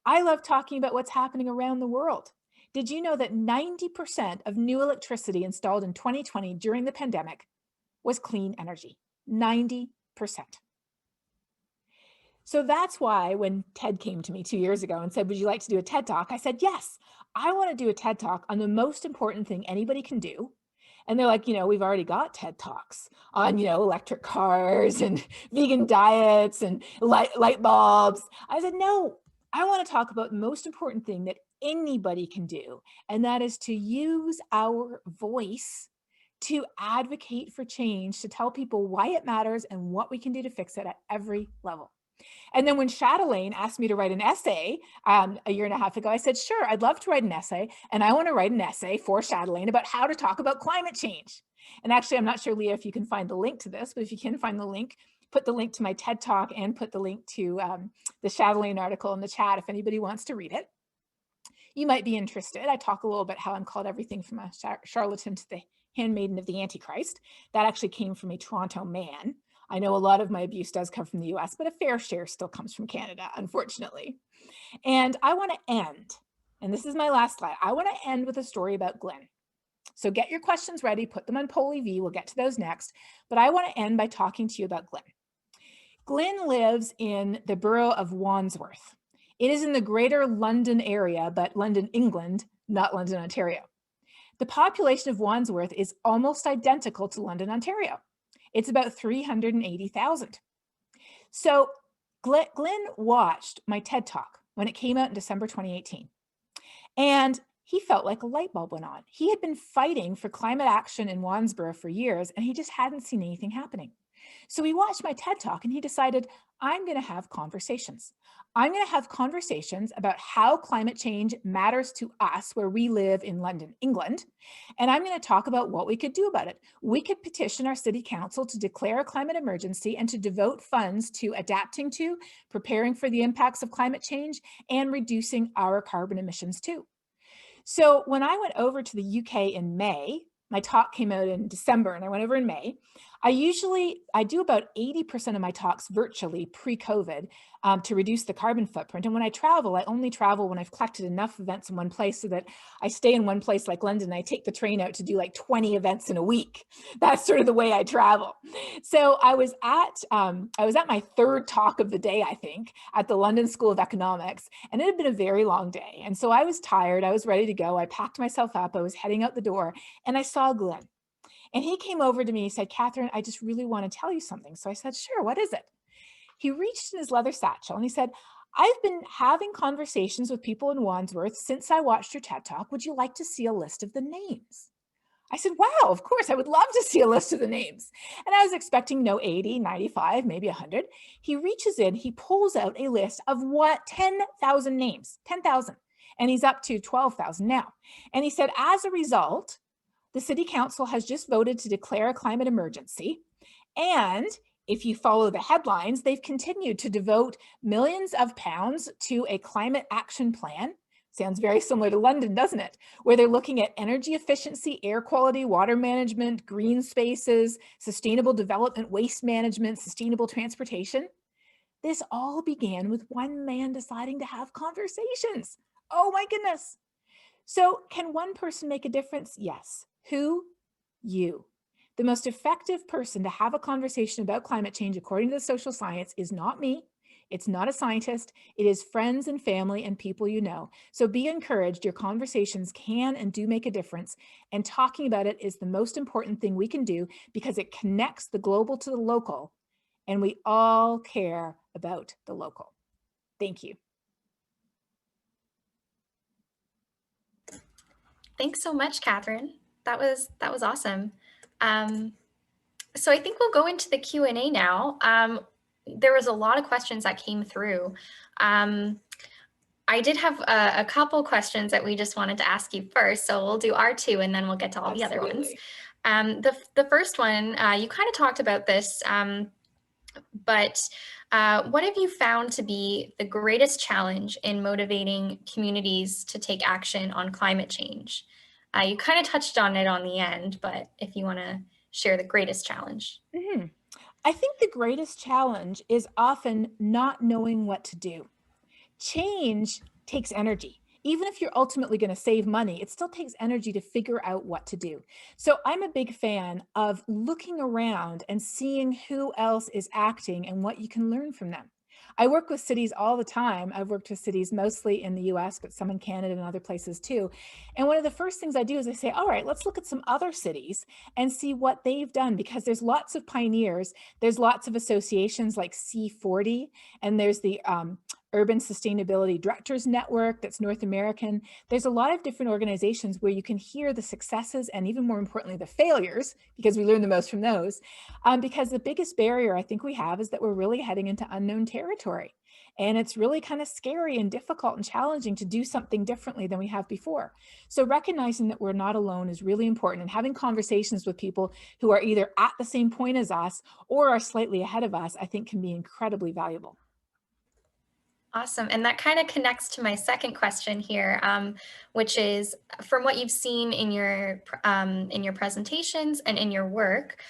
I love talking about what's happening around the world. Did you know that 90% of new electricity installed in 2020 during the pandemic was clean energy? 90%. So that's why when Ted came to me 2 years ago and said, would you like to do a TED Talk? I said, yes, I want to do a TED Talk on the most important thing anybody can do. And they're like, we've already got TED Talks on, electric cars and vegan diets and light bulbs. I said, no, I want to talk about the most important thing that anybody can do. And that is to use our voice to advocate for change, to tell people why it matters and what we can do to fix it at every level. And then when Chatelaine asked me to write an essay a year and a half ago, I said, sure, I'd love to write an essay. And I want to write an essay for Chatelaine about how to talk about climate change. And actually, I'm not sure, Leah, if you can find the link to this, but if you can find the link, put the link to my TED Talk and put the link to the Chatelaine article in the chat if anybody wants to read it. You might be interested. I talk a little bit how I'm called everything from a charlatan to the handmaiden of the Antichrist. That actually came from a Toronto man. I know a lot of my abuse does come from the US, but a fair share still comes from Canada, unfortunately. And I want to end, and this is my last slide, I want to end with a story about Glenn. So get your questions ready, put them on Poll EV, we'll get to those next, but I want to end by talking to you about Glenn. Glenn lives in the borough of Wandsworth. It is in the greater London area, but London, England, not London, Ontario. The population of Wandsworth is almost identical to London, Ontario. It's about 380,000. So Glenn watched my TED Talk when it came out in December 2018. And he felt like a light bulb went on. He had been fighting for climate action in Wandsworth for years, and he just hadn't seen anything happening. So he watched my TED Talk and he decided, I'm going to have conversations. I'm going to have conversations about how climate change matters to us where we live in London, England. And I'm going to talk about what we could do about it. We could petition our city council to declare a climate emergency and to devote funds to adapting to, preparing for the impacts of climate change, and reducing our carbon emissions too. So when I went over to the UK in May, my talk came out in December and I went over in May. I do about 80% of my talks virtually pre-COVID to reduce the carbon footprint. And when I travel, I only travel when I've collected enough events in one place so that I stay in one place like London. I take the train out to do like 20 events in a week. That's sort of the way I travel. So I was at my third talk of the day, I think, at the London School of Economics, and it had been a very long day. And so I was tired, I was ready to go. I packed myself up, I was heading out the door, and I saw Glenn. And he came over to me and said, Katharine, I just really want to tell you something. So I said, sure, what is it? He reached in his leather satchel and he said, I've been having conversations with people in Wandsworth since I watched your TED Talk. Would you like to see a list of the names? I said, wow, of course, I would love to see a list of the names. And I was expecting 80, 95, maybe 100. He reaches in, he pulls out a list of 10,000 names, 10,000. And he's up to 12,000 now. And he said, as a result, the city council has just voted to declare a climate emergency. And if you follow the headlines, they've continued to devote millions of pounds to a climate action plan. Sounds very similar to London, doesn't it? Where they're looking at energy efficiency, air quality, water management, green spaces, sustainable development, waste management, sustainable transportation. This all began with one man deciding to have conversations. Oh my goodness. So can one person make a difference? Yes. Who? You. The most effective person to have a conversation about climate change, according to the social science, is not me. It's not a scientist. It is friends and family and people you know. So be encouraged. Your conversations can and do make a difference. And talking about it is the most important thing we can do because it connects the global to the local. And we all care about the local. Thank you. Thanks so much, Katharine. That was awesome. So I think we'll go into the Q&A now. There was a lot of questions that came through. I did have a couple questions that we just wanted to ask you first. So we'll do our two and then we'll get to all the other ones. The first one, you kind of talked about this, but what have you found to be the greatest challenge in motivating communities to take action on climate change? You kind of touched on it on the end, but if you want to share the greatest challenge. Mm-hmm. I think the greatest challenge is often not knowing what to do. Change takes energy. Even if you're ultimately going to save money, it still takes energy to figure out what to do. So I'm a big fan of looking around and seeing who else is acting and what you can learn from them. I work with cities all the time. I've worked with cities mostly in the US, but some in Canada and other places too. And one of the first things I do is I say, all right, let's look at some other cities and see what they've done, because there's lots of pioneers. There's lots of associations like C40, and there's the Urban Sustainability Directors Network that's North American. There's a lot of different organizations where you can hear the successes and, even more importantly, the failures, because we learn the most from those. Because the biggest barrier I think we have is that we're really heading into unknown territory. And it's really kind of scary and difficult and challenging to do something differently than we have before. So recognizing that we're not alone is really important, and having conversations with people who are either at the same point as us or are slightly ahead of us, I think can be incredibly valuable. Awesome. And that kind of connects to my second question here, which is, from what you've seen in your presentations and in your work,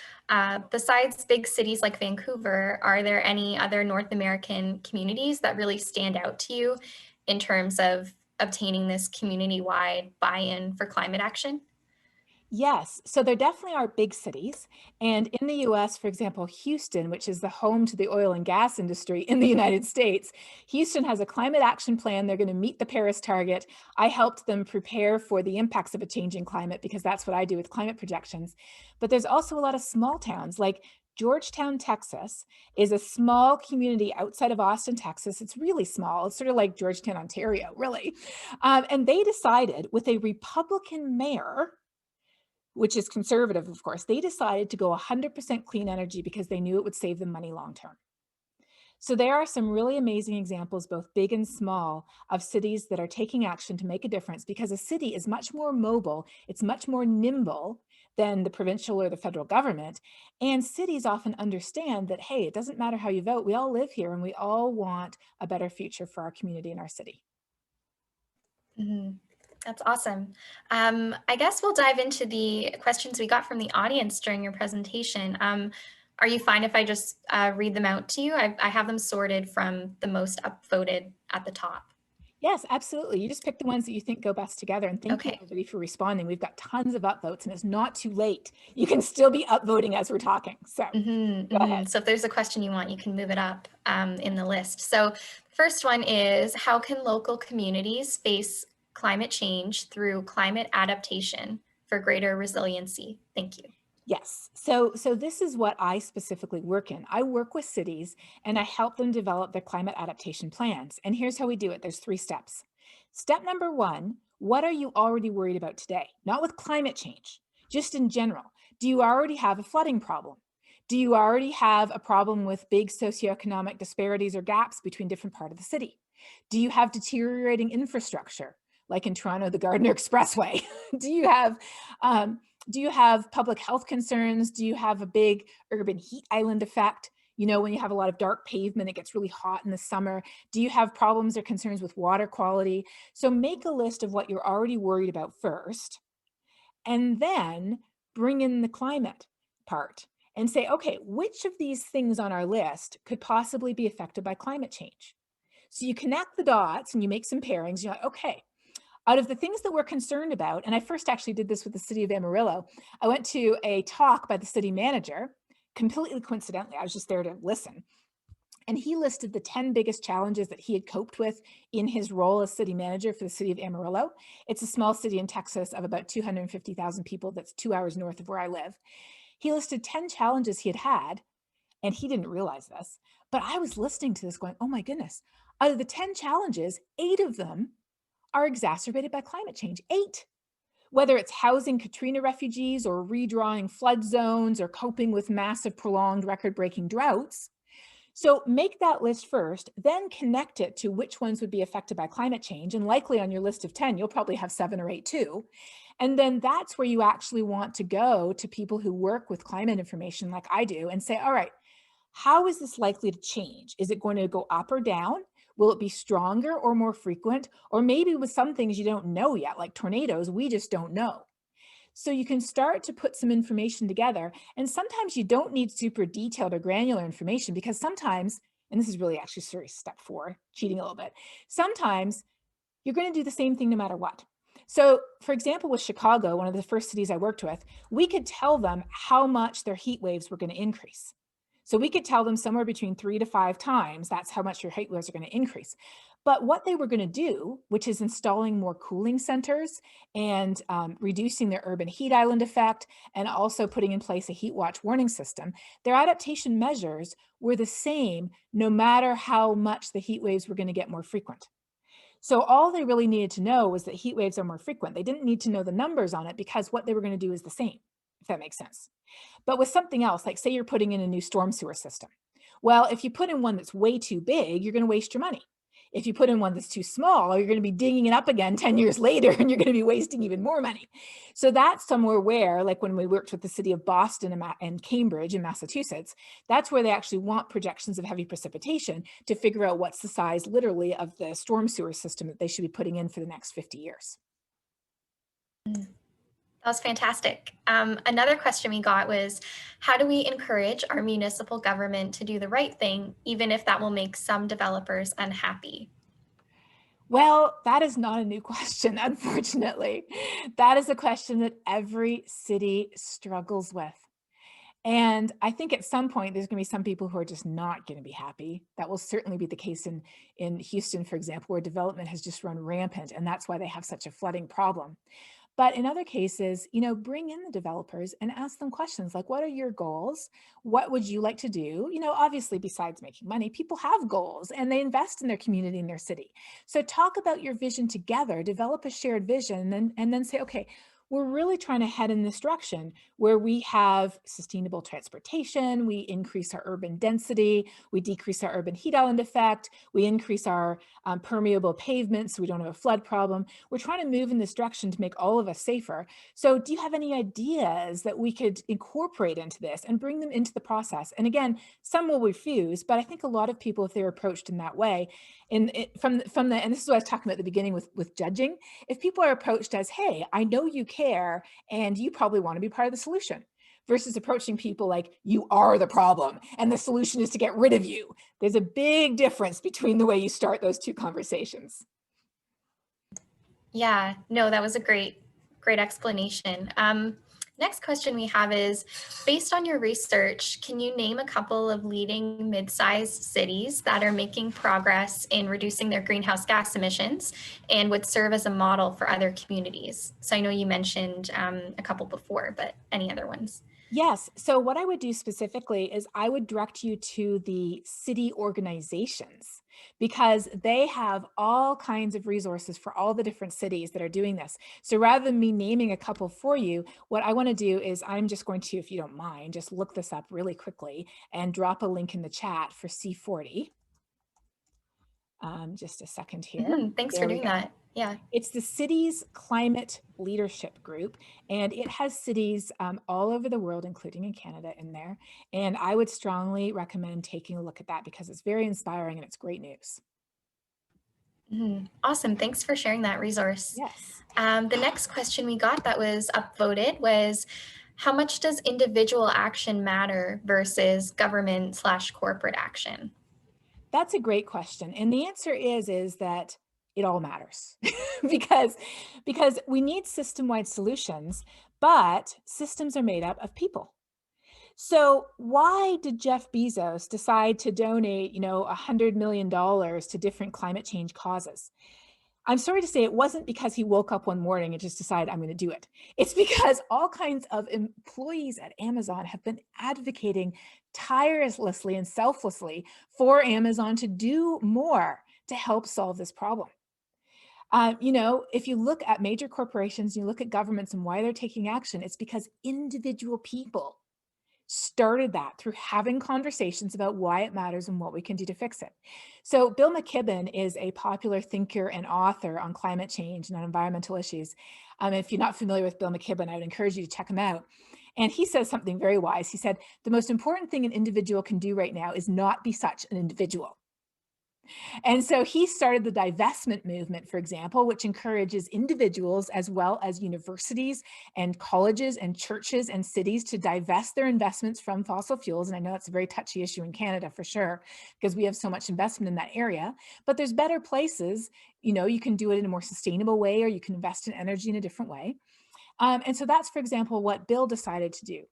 besides big cities like Vancouver, are there any other North American communities that really stand out to you in terms of obtaining this community-wide buy-in for climate action? Yes, so there definitely are big cities. And in the US, for example, Houston, which is the home to the oil and gas industry in the United States, Houston has a climate action plan. They're going to meet the Paris target. I helped them prepare for the impacts of a changing climate, because that's what I do with climate projections. But there's also a lot of small towns, like Georgetown, Texas is a small community outside of Austin, Texas. It's really small. It's sort of like Georgetown, Ontario, really. And they decided, with a Republican mayor, which is conservative, of course, they decided to go 100% clean energy because they knew it would save them money long term. So there are some really amazing examples, both big and small, of cities that are taking action to make a difference, because a city is much more mobile, it's much more nimble than the provincial or the federal government. And cities often understand that, hey, it doesn't matter how you vote, we all live here and we all want a better future for our community and our city. Mhm. That's awesome. I guess we'll dive into the questions we got from the audience during your presentation. Are you fine if I just read them out to you? I have them sorted from the most upvoted at the top. Yes, absolutely. You just pick the ones that you think go best together. And thank you, Okay. everybody, for responding. We've got tons of upvotes, and it's not too late. You can still be upvoting as we're talking. So go ahead. So if there's a question you want, you can move it up in the list. So first one is, how can local communities face climate change through climate adaptation for greater resiliency? Thank you. Yes. So this is what I specifically work in. I work with cities and I help them develop their climate adaptation plans. And here's how we do it. There's 3 steps. Step number 1, what are you already worried about today? Not with climate change, just in general. Do you already have a flooding problem? Do you already have a problem with big socioeconomic disparities or gaps between different parts of the city? Do you have deteriorating infrastructure, like in Toronto, the Gardiner Expressway? Do you have public health concerns? Do you have a big urban heat island effect? You know, when you have a lot of dark pavement, it gets really hot in the summer. Do you have problems or concerns with water quality? So make a list of what you're already worried about first, and then bring in the climate part and say, okay, which of these things on our list could possibly be affected by climate change? So you connect the dots and you make some pairings. You're like, okay, out of the things that we're concerned about, and I first actually did this with the city of Amarillo, I went to a talk by the city manager, completely coincidentally, I was just there to listen. And he listed the 10 biggest challenges that he had coped with in his role as city manager for the city of Amarillo. It's a small city in Texas of about 250,000 people that's 2 hours north of where I live. He listed 10 challenges he had had, and he didn't realize this, but I was listening to this going, oh my goodness, out of the 10 challenges, 8 of them are exacerbated by climate change. 8. Whether it's housing Katrina refugees or redrawing flood zones or coping with massive prolonged record-breaking droughts. So make that list first, then connect it to which ones would be affected by climate change. And likely on your list of 10, you'll probably have 7 or 8 too. And then that's where you actually want to go to people who work with climate information like I do and say, all right, how is this likely to change? Is it going to go up or down? Will it be stronger or more frequent? Or maybe with some things you don't know yet, like tornadoes, we just don't know. So you can start to put some information together. And sometimes you don't need super detailed or granular information, because sometimes, and this is really actually serious step 4, cheating a little bit, sometimes you're going to do the same thing no matter what. So for example, with Chicago, one of the first cities I worked with, we could tell them how much their heat waves were going to increase. So we could tell them somewhere between 3 to 5 times, that's how much your heat waves are going to increase. But what they were going to do, which is installing more cooling centers and reducing their urban heat island effect, and also putting in place a heat watch warning system, their adaptation measures were the same no matter how much the heat waves were going to get more frequent. So all they really needed to know was that heat waves are more frequent. They didn't need to know the numbers on it because what they were going to do is the same, if that makes sense. But with something else, like say you're putting in a new storm sewer system. Well, if you put in one that's way too big, you're going to waste your money. If you put in one that's too small, you're going to be digging it up again 10 years later and you're going to be wasting even more money. So that's somewhere where, like when we worked with the city of Boston and Cambridge in Massachusetts, that's where they actually want projections of heavy precipitation to figure out what's the size literally of the storm sewer system that they should be putting in for the next 50 years. That was fantastic. Another question we got was, how do we encourage our municipal government to do the right thing, even if that will make some developers unhappy? Well, that is not a new question, unfortunately. That is a question that every city struggles with. And I think at some point, there's going to be some people who are just not going to be happy. That will certainly be the case in Houston, for example, where development has just run rampant, and that's why they have such a flooding problem. But in other cases, bring in the developers and ask them questions like, what are your goals? What would you like to do? Obviously, besides making money, people have goals and they invest in their community and their city. So talk about your vision together, develop a shared vision, and then say, okay, we're really trying to head in this direction where we have sustainable transportation, we increase our urban density, we decrease our urban heat island effect, we increase our permeable pavements so we don't have a flood problem. We're trying to move in this direction to make all of us safer. So do you have any ideas that we could incorporate into this and bring them into the process? And again, some will refuse, but I think a lot of people, if they're approached in that way, and this is what I was talking about at the beginning with judging, if people are approached as, hey, I know you care and you probably want to be part of the solution, versus approaching people like you are the problem and the solution is to get rid of you. There's a big difference between the way you start those two conversations. Yeah, no, that was a great explanation. Next question we have is, based on your research, can you name a couple of leading mid-sized cities that are making progress in reducing their greenhouse gas emissions and would serve as a model for other communities? So I know you mentioned a couple before, but any other ones? Yes. So what I would do specifically is I would direct you to the city organizations because they have all kinds of resources for all the different cities that are doing this. So rather than me naming a couple for you, what I want to do is I'm just going to, if you don't mind, just look this up really quickly and drop a link in the chat for C40. Just a second here. Thanks for There we doing go. that. Yeah. It's the city's climate leadership group, and it has cities all over the world, including in Canada in there. And I would strongly recommend taking a look at that because it's very inspiring and it's great news. Awesome. Thanks for sharing that resource. Yes. The next question we got that was upvoted was, how much does individual action matter versus government/corporate action? That's a great question. And the answer is that it all matters because we need system-wide solutions, but systems are made up of people. So why did Jeff Bezos decide to donate, $100 million to different climate change causes? I'm sorry to say it wasn't because he woke up one morning and just decided I'm going to do it. It's because all kinds of employees at Amazon have been advocating tirelessly and selflessly for Amazon to do more to help solve this problem. If you look at major corporations, you look at governments and why they're taking action, it's because individual people started that through having conversations about why it matters and what we can do to fix it. So Bill McKibben is a popular thinker and author on climate change and on environmental issues. If you're not familiar with Bill McKibben, I would encourage you to check him out. And he says something very wise. He said, the most important thing an individual can do right now is not be such an individual. And so he started the divestment movement, for example, which encourages individuals as well as universities and colleges and churches and cities to divest their investments from fossil fuels. And I know that's a very touchy issue in Canada for sure, because we have so much investment in that area, but there's better places, you can do it in a more sustainable way, or you can invest in energy in a different way. And so that's, for example, what Bill decided to do.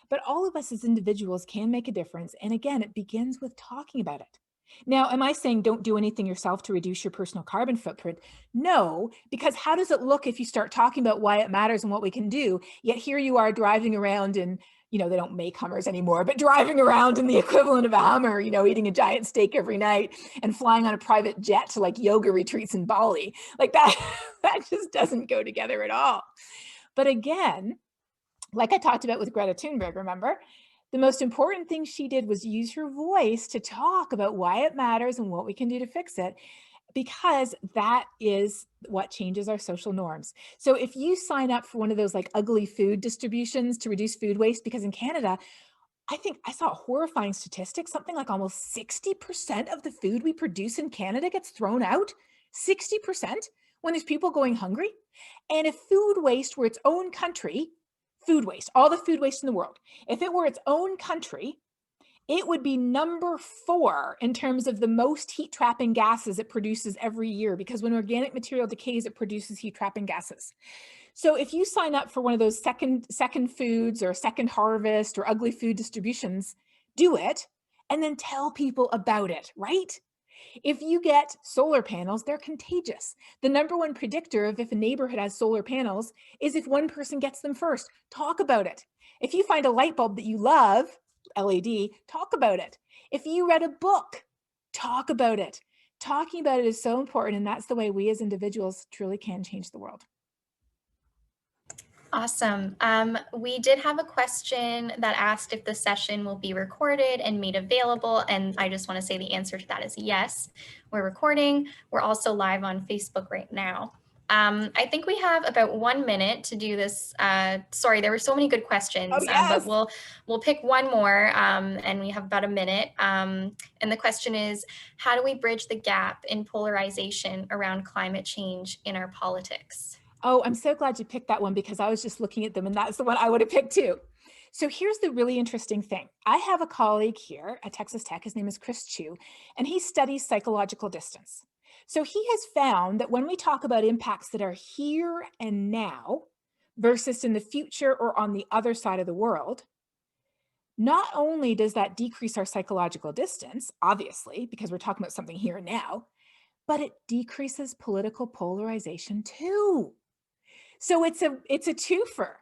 but all of us as individuals can make a difference. And again, it begins with talking about it. Now, am I saying don't do anything yourself to reduce your personal carbon footprint? No, because how does it look if you start talking about why it matters and what we can do, yet here you are driving around in, they don't make Hummers anymore, but driving around in the equivalent of a Hummer, eating a giant steak every night and flying on a private jet to like yoga retreats in Bali. Like that, that just doesn't go together at all. But again, like I talked about with Greta Thunberg, remember? The most important thing she did was use her voice to talk about why it matters and what we can do to fix it, because that is what changes our social norms. So if you sign up for one of those like ugly food distributions to reduce food waste, because in Canada, I think I saw a horrifying statistic, something like almost 60% of the food we produce in Canada gets thrown out. 60% when there's people going hungry. And if food waste were its own country, food waste, all the food waste in the world, if it were its own country, it would be number 4 in terms of the most heat trapping gases it produces every year, because when organic material decays, it produces heat trapping gases. So if you sign up for one of those second foods or second harvest or ugly food distributions, do it and then tell people about it, right? If you get solar panels, they're contagious. The number one predictor of if a neighborhood has solar panels is if one person gets them first. Talk about it. If you find a light bulb that you love, LED, talk about it. If you read a book, talk about it. Talking about it is so important, and that's the way we as individuals truly can change the world. Awesome. We did have a question that asked if the session will be recorded and made available. And I just want to say the answer to that is yes, we're recording. We're also live on Facebook right now. I think we have about 1 minute to do this. Sorry, there were so many good questions, Oh, yes. but we'll pick one more, and we have about a minute. And the question is, how do we bridge the gap in polarization around climate change in our politics? Oh, I'm so glad you picked that one, because I was just looking at them and that's the one I would have picked too. So here's the really interesting thing. I have a colleague here at Texas Tech, his name is Chris Chu, and he studies psychological distance. So he has found that when we talk about impacts that are here and now versus in the future or on the other side of the world, not only does that decrease our psychological distance, obviously, because we're talking about something here and now, but it decreases political polarization too. So it's a twofer.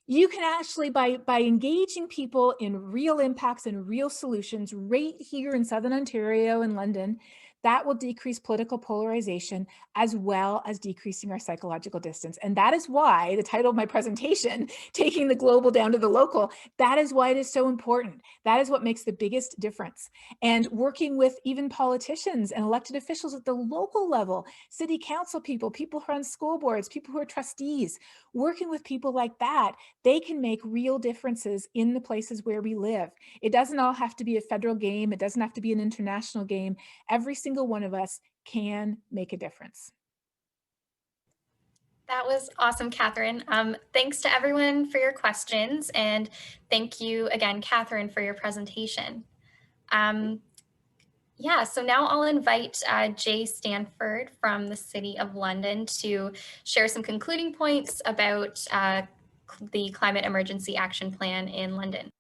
You can actually, by engaging people in real impacts and real solutions right here in Southern Ontario and London, that will decrease political polarization as well as decreasing our psychological distance. And that is why the title of my presentation, Taking the Global Down to the Local, that is why it is so important. That is what makes the biggest difference. And working with even politicians and elected officials at the local level, city council people, people who are on school boards, people who are trustees, working with people like that, they can make real differences in the places where we live. It doesn't all have to be a federal game. It doesn't have to be an international game. Every single one of us can make a difference. That was awesome, Catherine. Thanks to everyone for your questions, and thank you again, Catherine, for your presentation. Yeah, so now I'll invite Jay Stanford from the City of London to share some concluding points about the Climate Emergency Action Plan in London.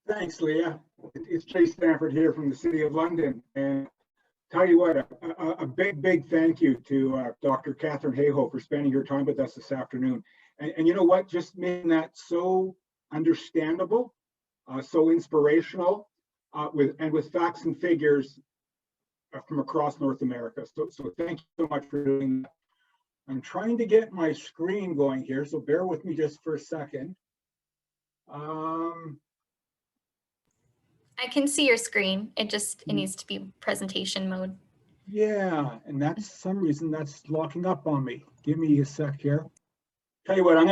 Thanks, Leah. It's Jay Stanford here from the City of London. And tell you what, a big thank you to Dr. Katharine Hayhoe for spending her time with us this afternoon. And you know what, just making that so understandable, so inspirational, with facts and figures from across North America. So thank you so much for doing that. I'm trying to get my screen going here, so bear with me just for a second. I can see your screen. It needs to be presentation mode. Yeah, and that's some reason that's locking up on me. Give me a sec here. Tell you what, I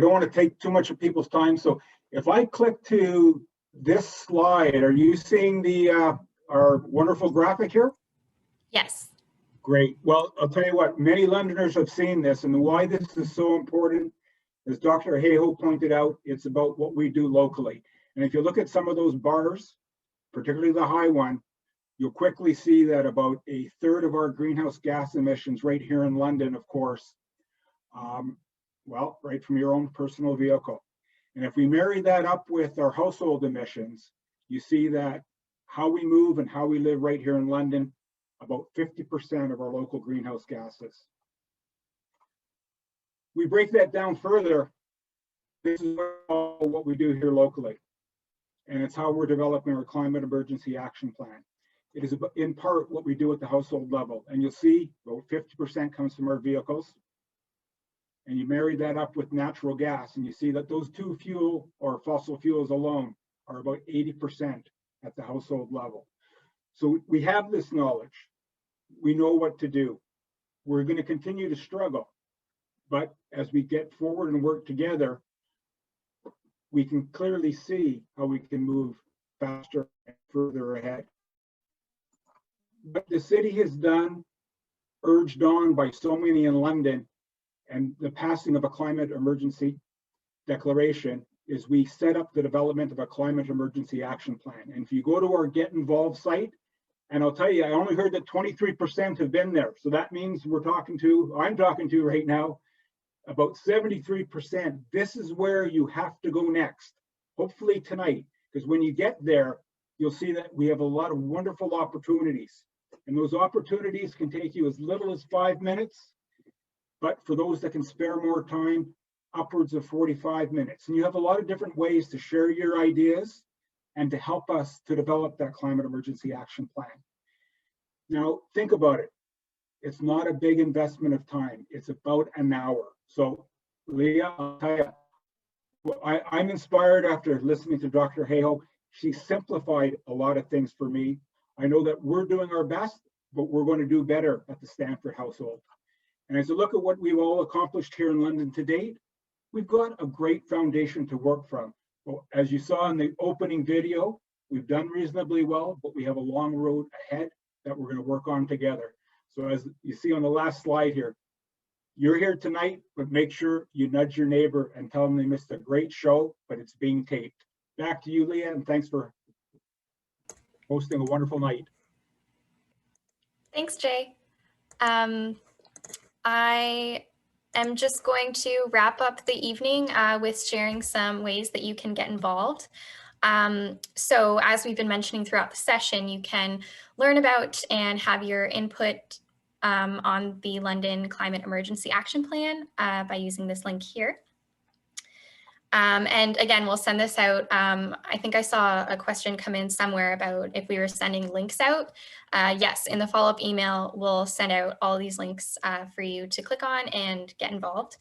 don't want to take too much of people's time. So if I click to this slide, are you seeing the our wonderful graphic here? Yes. Great. Well, I'll tell you what, many Londoners have seen this, and why this is so important, as Dr. Hayhoe pointed out, it's about what we do locally. And if you look at some of those bars, particularly the high one, you'll quickly see that about a third of our greenhouse gas emissions right here in London, of course, well, right from your own personal vehicle. And if we marry that up with our household emissions, you see that how we move and how we live right here in London, about 50% of our local greenhouse gases. We break that down further. This is what we do here locally. And it's how we're developing our climate emergency action plan. It is in part what we do at the household level. And you'll see about 50% comes from our vehicles. And you marry that up with natural gas, and you see that those two fuel or fossil fuels alone are about 80% at the household level. So we have this knowledge. We know what to do. We're going to continue to struggle. But as we get forward and work together, we can clearly see how we can move faster and further ahead. What the city has done, urged on by so many in London, and the passing of a climate emergency declaration, is we set up the development of a climate emergency action plan. And if you go to our Get Involved site, and I'll tell you, I only heard that 23% have been there. So that means I'm talking to right now, about 73%. This is where you have to go next, hopefully tonight, because when you get there, you'll see that we have a lot of wonderful opportunities. And those opportunities can take you as little as 5 minutes, but for those that can spare more time, upwards of 45 minutes. And you have a lot of different ways to share your ideas and to help us to develop that climate emergency action plan. Now, think about it. It's not a big investment of time. It's about an hour. So, Leah, I'll tell you, I'm inspired after listening to Dr. Hayhoe. She simplified a lot of things for me. I know that we're doing our best, but we're going to do better at the Stanford household. And as I look at what we've all accomplished here in London to date, we've got a great foundation to work from. Well, as you saw in the opening video, we've done reasonably well, but we have a long road ahead that we're going to work on together. So as you see on the last slide here, you're here tonight, but make sure you nudge your neighbor and tell them they missed a great show, but it's being taped. Back to you, Leah, and thanks for hosting a wonderful night. Thanks, Jay. I am just going to wrap up the evening with sharing some ways that you can get involved. So as we've been mentioning throughout the session, you can learn about and have your input on the London Climate Emergency Action Plan by using this link here. And again, we'll send this out. I think I saw a question come in somewhere about if we were sending links out. Yes, in the follow-up email, we'll send out all these links for you to click on and get involved.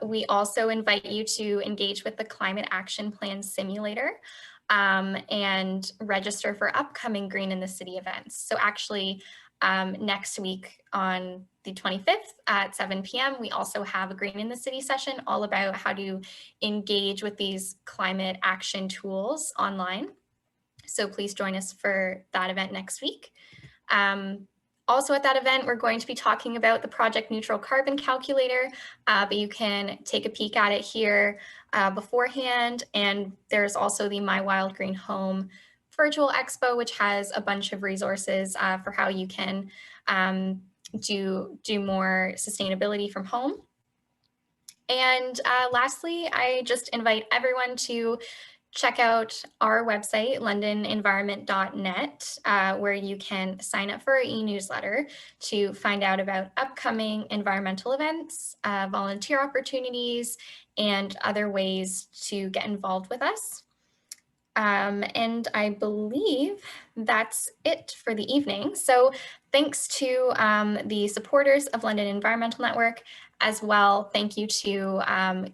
We also invite you to engage with the Climate Action Plan Simulator and register for upcoming Green in the City events. So actually, next week on the 25th at 7 p.m. we also have a Green in the City session all about how to engage with these climate action tools online. So please join us for that event next week. Also at that event, we're going to be talking about the Project Neutral Carbon Calculator, but you can take a peek at it here beforehand. And there's also the My Wild Green Home Virtual Expo, which has a bunch of resources for how you can do more sustainability from home. And lastly, I just invite everyone to check out our website, londonenvironment.net, where you can sign up for our e-newsletter to find out about upcoming environmental events, volunteer opportunities, and other ways to get involved with us. And I believe that's it for the evening. So thanks to the supporters of London Environmental Network as well. Thank you to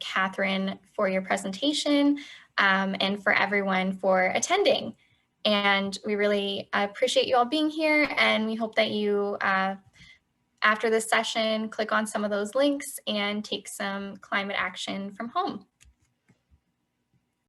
Katharine for your presentation and for everyone for attending. And we really appreciate you all being here, and we hope that you, after this session, click on some of those links and take some climate action from home.